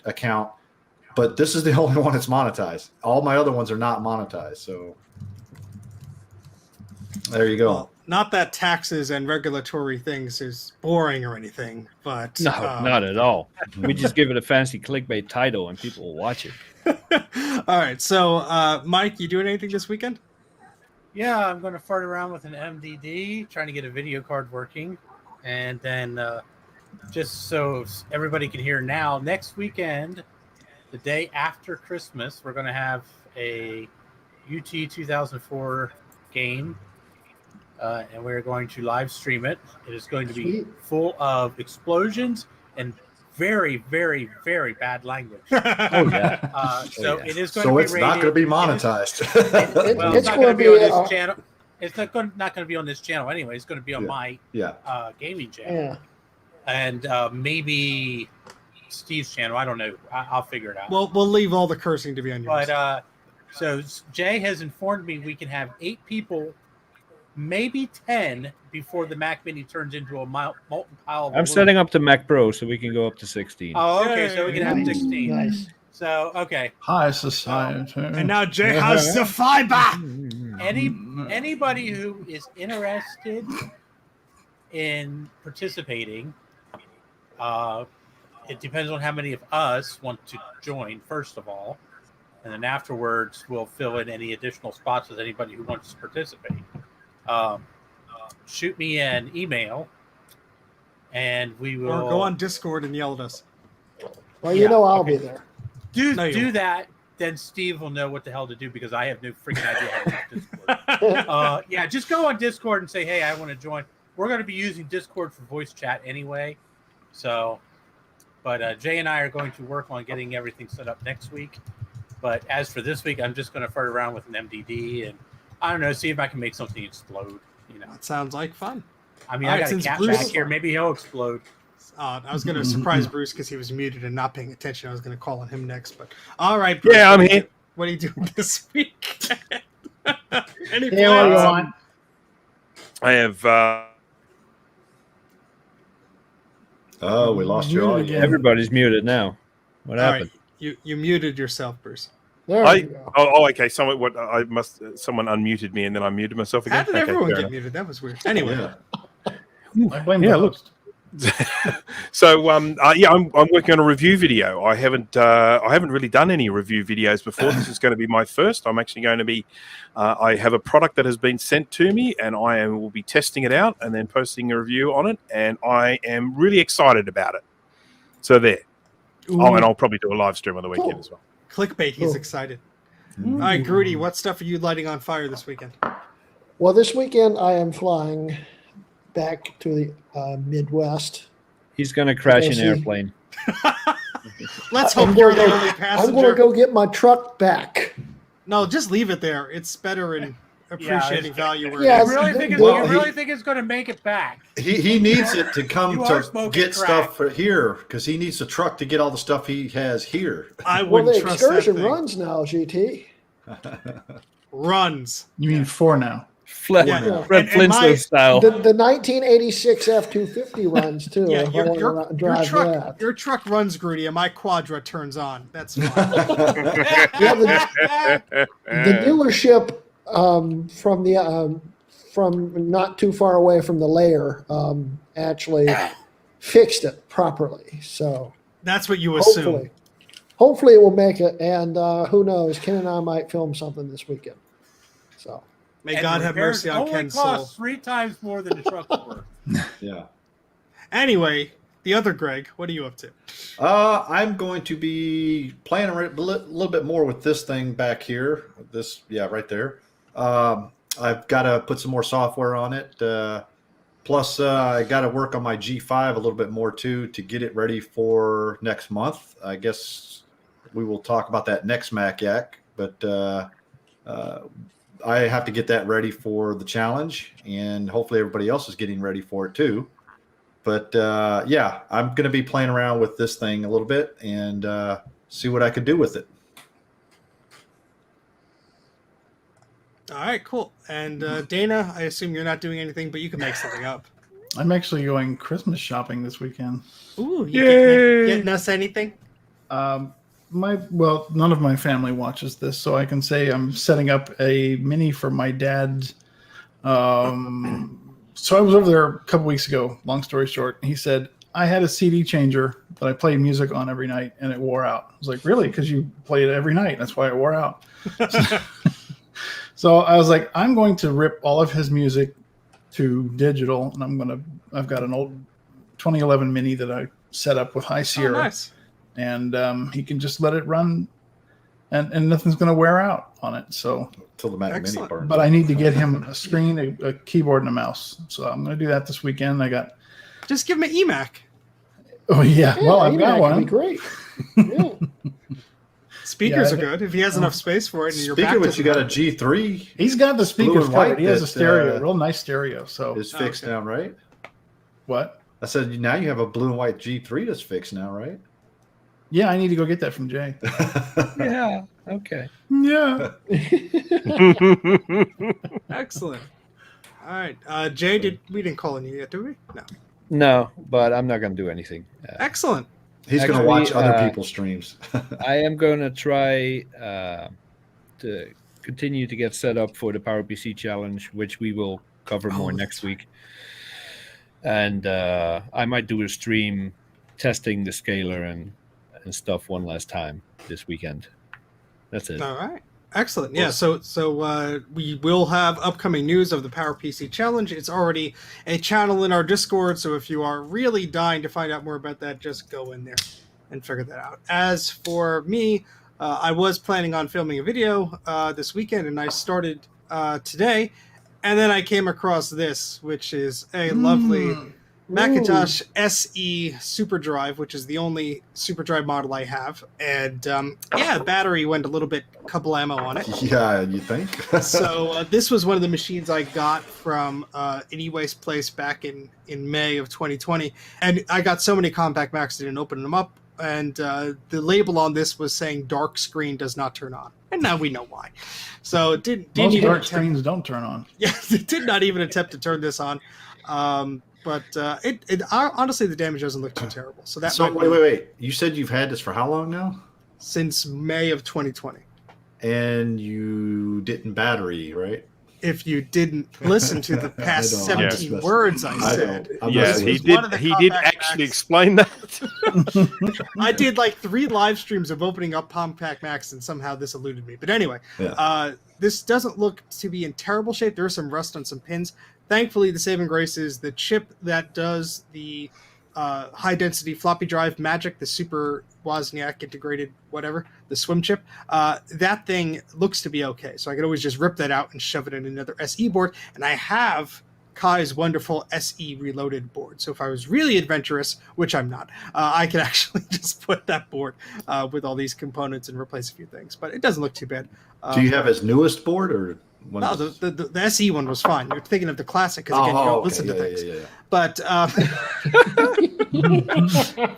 account, but this is the only one that's monetized. All my other ones are not monetized. So there you go. Well, not that taxes and regulatory things is boring or anything, but No, not at all. We just give it a fancy clickbait title and people will watch it. All right. So, Mike, you doing anything this weekend? Yeah, I'm going to fart around with an MDD, trying to get a video card working. And then just so everybody can hear now, next weekend, the day after Christmas, we're going to have a UT 2004 game. And we're going to live stream it. It is going to be full of explosions and very, very, very bad language. Oh, yeah. So it is going So to be it's not going to be monetized. Well, it's not going to be on this channel. It's not going to be on this channel anyway. It's going to be on my gaming channel. Yeah. And maybe Steve's channel. I don't know. I'll figure it out. We'll leave all the cursing to be on yours. But so Jay has informed me we can have 8 people, maybe 10, before the Mac Mini turns into a molten pile. I'm setting up the Mac Pro so we can go up to 16. Oh, okay. So we can have Nice. 16. Nice. So okay. High society. And now Jay has the fiber. Anybody who is interested in participating, it depends on how many of us want to join, first of all, and then afterwards we'll fill in any additional spots with anybody who wants to participate. Shoot me an email, and we will Or go on Discord and yell at us. Well, you know I'll be there. No, you do won't. that. Then Steve will know what the hell to do because I have no freaking idea how to use Discord. Yeah, just go on Discord and say, "Hey, I want to join." We're going to be using Discord for voice chat anyway, so. But Jay and I are going to work on getting everything set up next week. But as for this week, I'm just going to fart around with an MDD and I don't know, see if I can make something explode. You know, That sounds like fun. I mean, All I right, got a since cat Bruce- back here. Maybe he'll explode. I was going to surprise Bruce because he was muted and not paying attention. I was going to call on him next. But all right, Bruce, Yeah, I'm here. What are you doing this week? Any Yeah, what do you plans? want? I have. Oh, we lost your Muted audio. again. Everybody's muted now. What All happened? right, you muted yourself, Bruce. There I you go. okay. Someone unmuted me and then I muted myself again. How did Okay, everyone fair get enough. muted? That was weird. Anyway, Yeah. I blame Yeah, the look. host. So I'm working on a review video. I haven't really done any review videos before. This is going to be my first. I'm actually going to be. I have a product that has been sent to me, and will be testing it out and then posting a review on it. And I am really excited about it. So there. Oh, and I'll probably do a live stream on the weekend as well. clickbait. He's Cool. excited. All right, Grudy, what stuff are you lighting on fire this weekend? Well, this weekend I am flying back to the Midwest. He's going to crash an see. airplane. Let's I'm hope you're the gonna- only I'm passenger. going to go get my truck back. No, just leave it there. It's better in appreciating value where Yeah, it You is. really the- think it's, the- you really think it's going to make it back? He needs it to come You are to smoking get crack. stuff for here because he needs a truck to get all the stuff he has here. I Well, wouldn't the trust that excursion thing. runs now, GT. Runs. You mean 4 now? Fred, Yeah. Fred And Flintstone my- style. The 1986 F-250 runs too. Yeah, if I your, wanna your, drive your truck that. your truck runs, Grudy, and my Quadra turns on. That's fine. Yeah, the dealership from not too far away from the layer actually fixed it properly. So That's what you assume. hopefully it will make it. And who knows? Ken and I might film something this weekend. So May And God the have repairs mercy on only Ken's soul. cost 3 times more than the truck's worth. Yeah. Anyway, the other Greg, what are you up to? I'm going to be playing a little bit more with this thing back here. This, right there. I've got to put some more software on it. Plus, I got to work on my G5 a little bit more too to get it ready for next month. I guess we will talk about that next Mac Yak, but I have to get that ready for the challenge, and hopefully everybody else is getting ready for it too. But I'm going to be playing around with this thing a little bit and see what I can do with it. All right, cool. And Dana, I assume you're not doing anything, but you can make something up. I'm actually going Christmas shopping this weekend. Ooh, you Yay. getting us anything? None of my family watches this, so I can say I'm setting up a mini for my dad. So I was over there a couple weeks ago. Long story short, he said I had a CD changer that I play music on every night, and it wore out. I was like, really? Because you play it every night. That's why it wore out. So I was like, I'm going to rip all of his music to digital, and I've got an old 2011 Mini that I set up with High Sierra, nice. and he can just let it run, and nothing's going to wear out on it. So, Till the Mac Mini Excellent. burns. but I need to get him a screen, a keyboard, and a mouse. So I'm going to do that this weekend. Just give him an eMac. Oh yeah, well I've AMAC got would one. Be great. Yeah. Speakers Yeah, are good if he has enough space for it. And you're Speaking back of to which, you the- got a G3 He's got the speakers and covered. white He has a that, stereo, real nice stereo. So is fixed Okay. now, right? what? I said now you have a blue and white G3 that's fixed now, right? Yeah, I need to go get that from Jay. Yeah. Okay. Yeah. Excellent. All right, Jay, we didn't call on you yet, did we? No. No, but I'm not going to do anything. Excellent. He's going to Actually, watch other people's streams. I am going to try to continue to get set up for the PowerPC challenge, which we will cover more next week. And I might do a stream testing the scaler and stuff one last time this weekend. That's it. All right. Excellent. Yeah. So we will have upcoming news of the PowerPC challenge. It's already a channel in our Discord. So if you are really dying to find out more about that, just go in there and figure that out. As for me, I was planning on filming a video this weekend, and I started today, and then I came across this, which is a lovely Macintosh SE SuperDrive, which is the only SuperDrive model I have, and battery went a little bit kablamo on it. Yeah, you think? So this was one of the machines I got from Anyways Place back in May of 2020, and I got so many compact Macs I didn't open them up, and the label on this was saying dark screen does not turn on, and now we know why. So it didn't Most even dark attempt- screens don't turn on. Yes, it did not even attempt to turn this on. But honestly, the damage doesn't look too terrible. So that So might be wait. You said you've had this for how long now? since May of 2020. And you didn't battery, right? If you didn't listen to the past I don't. 17 Yeah. words I I said, don't. I'm Yeah, messing he with one of the did. He did compact actually Macs. explain that. I did like 3 live streams of opening up compact Macs, and somehow this eluded me. But anyway, Yeah. this doesn't look to be in terrible shape. There's some rust on some pins. Thankfully, the saving grace is the chip that does the high density floppy drive magic, the Super Wozniak integrated whatever, the swim chip. That thing looks to be okay. So I could always just rip that out and shove it in another SE board. And I have Kai's wonderful SE reloaded board. So if I was really adventurous, which I'm not, I could actually just put that board with all these components and replace a few things. But it doesn't look too bad. Do you have his newest board or? No, the SE one was fine. You're thinking of the classic because again, you don't listen to things. Yeah. But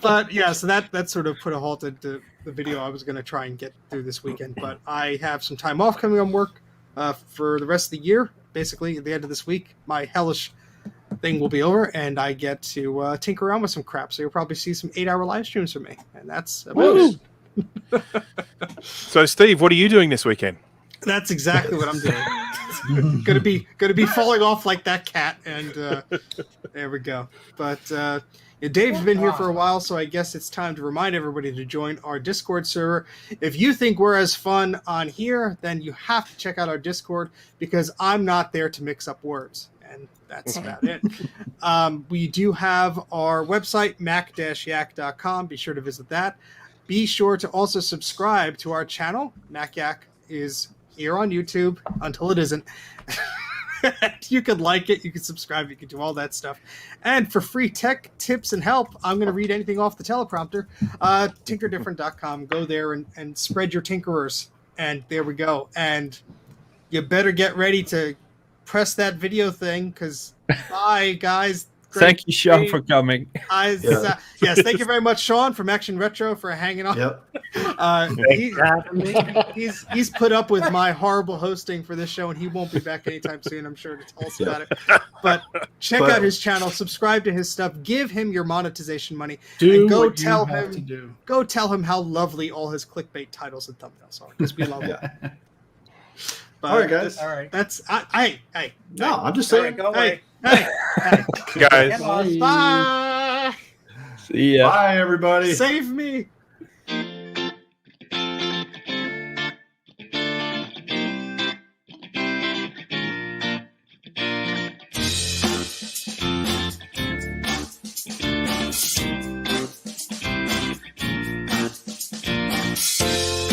but yeah, so that sort of put a halt to the video I was going to try and get through this weekend. But I have some time off coming on work for the rest of the year. Basically, at the end of this week, my hellish thing will be over, and I get to tinker around with some crap. So you'll probably see some 8-hour live streams from me, and that's about it. So, Steve, what are you doing this weekend? That's exactly what I'm doing. gonna be falling off like that cat, and there we go. But Dave's been here for a while, so I guess it's time to remind everybody to join our Discord server. If you think we're as fun on here, then you have to check out our Discord, because I'm not there to mix up words, and that's about it. We do have our website, mac-yak.com. Be sure to visit that. Be sure to also subscribe to our channel. Mac Yak is here on YouTube until it isn't. You can like it, you can subscribe, you can do all that stuff. And for free tech tips and help, I'm going to read anything off the teleprompter. Tinkerdifferent.com. Go there and spread your tinkerers. And there we go. And you better get ready to press that video thing, because bye, guys. Thank you, Sean, for coming. Yes, thank you very much, Sean, from Action Retro, for hanging on. Yep. He's put up with my horrible hosting for this show, and he won't be back anytime soon, I'm sure, to tell us about it. But check out his channel, subscribe to his stuff, give him your monetization money, and go tell him how lovely all his clickbait titles and thumbnails are, because we love them. But all right, guys. All right. That's No, I'm just saying. Go away. Guys. Bye. See ya. Bye, everybody. Save me.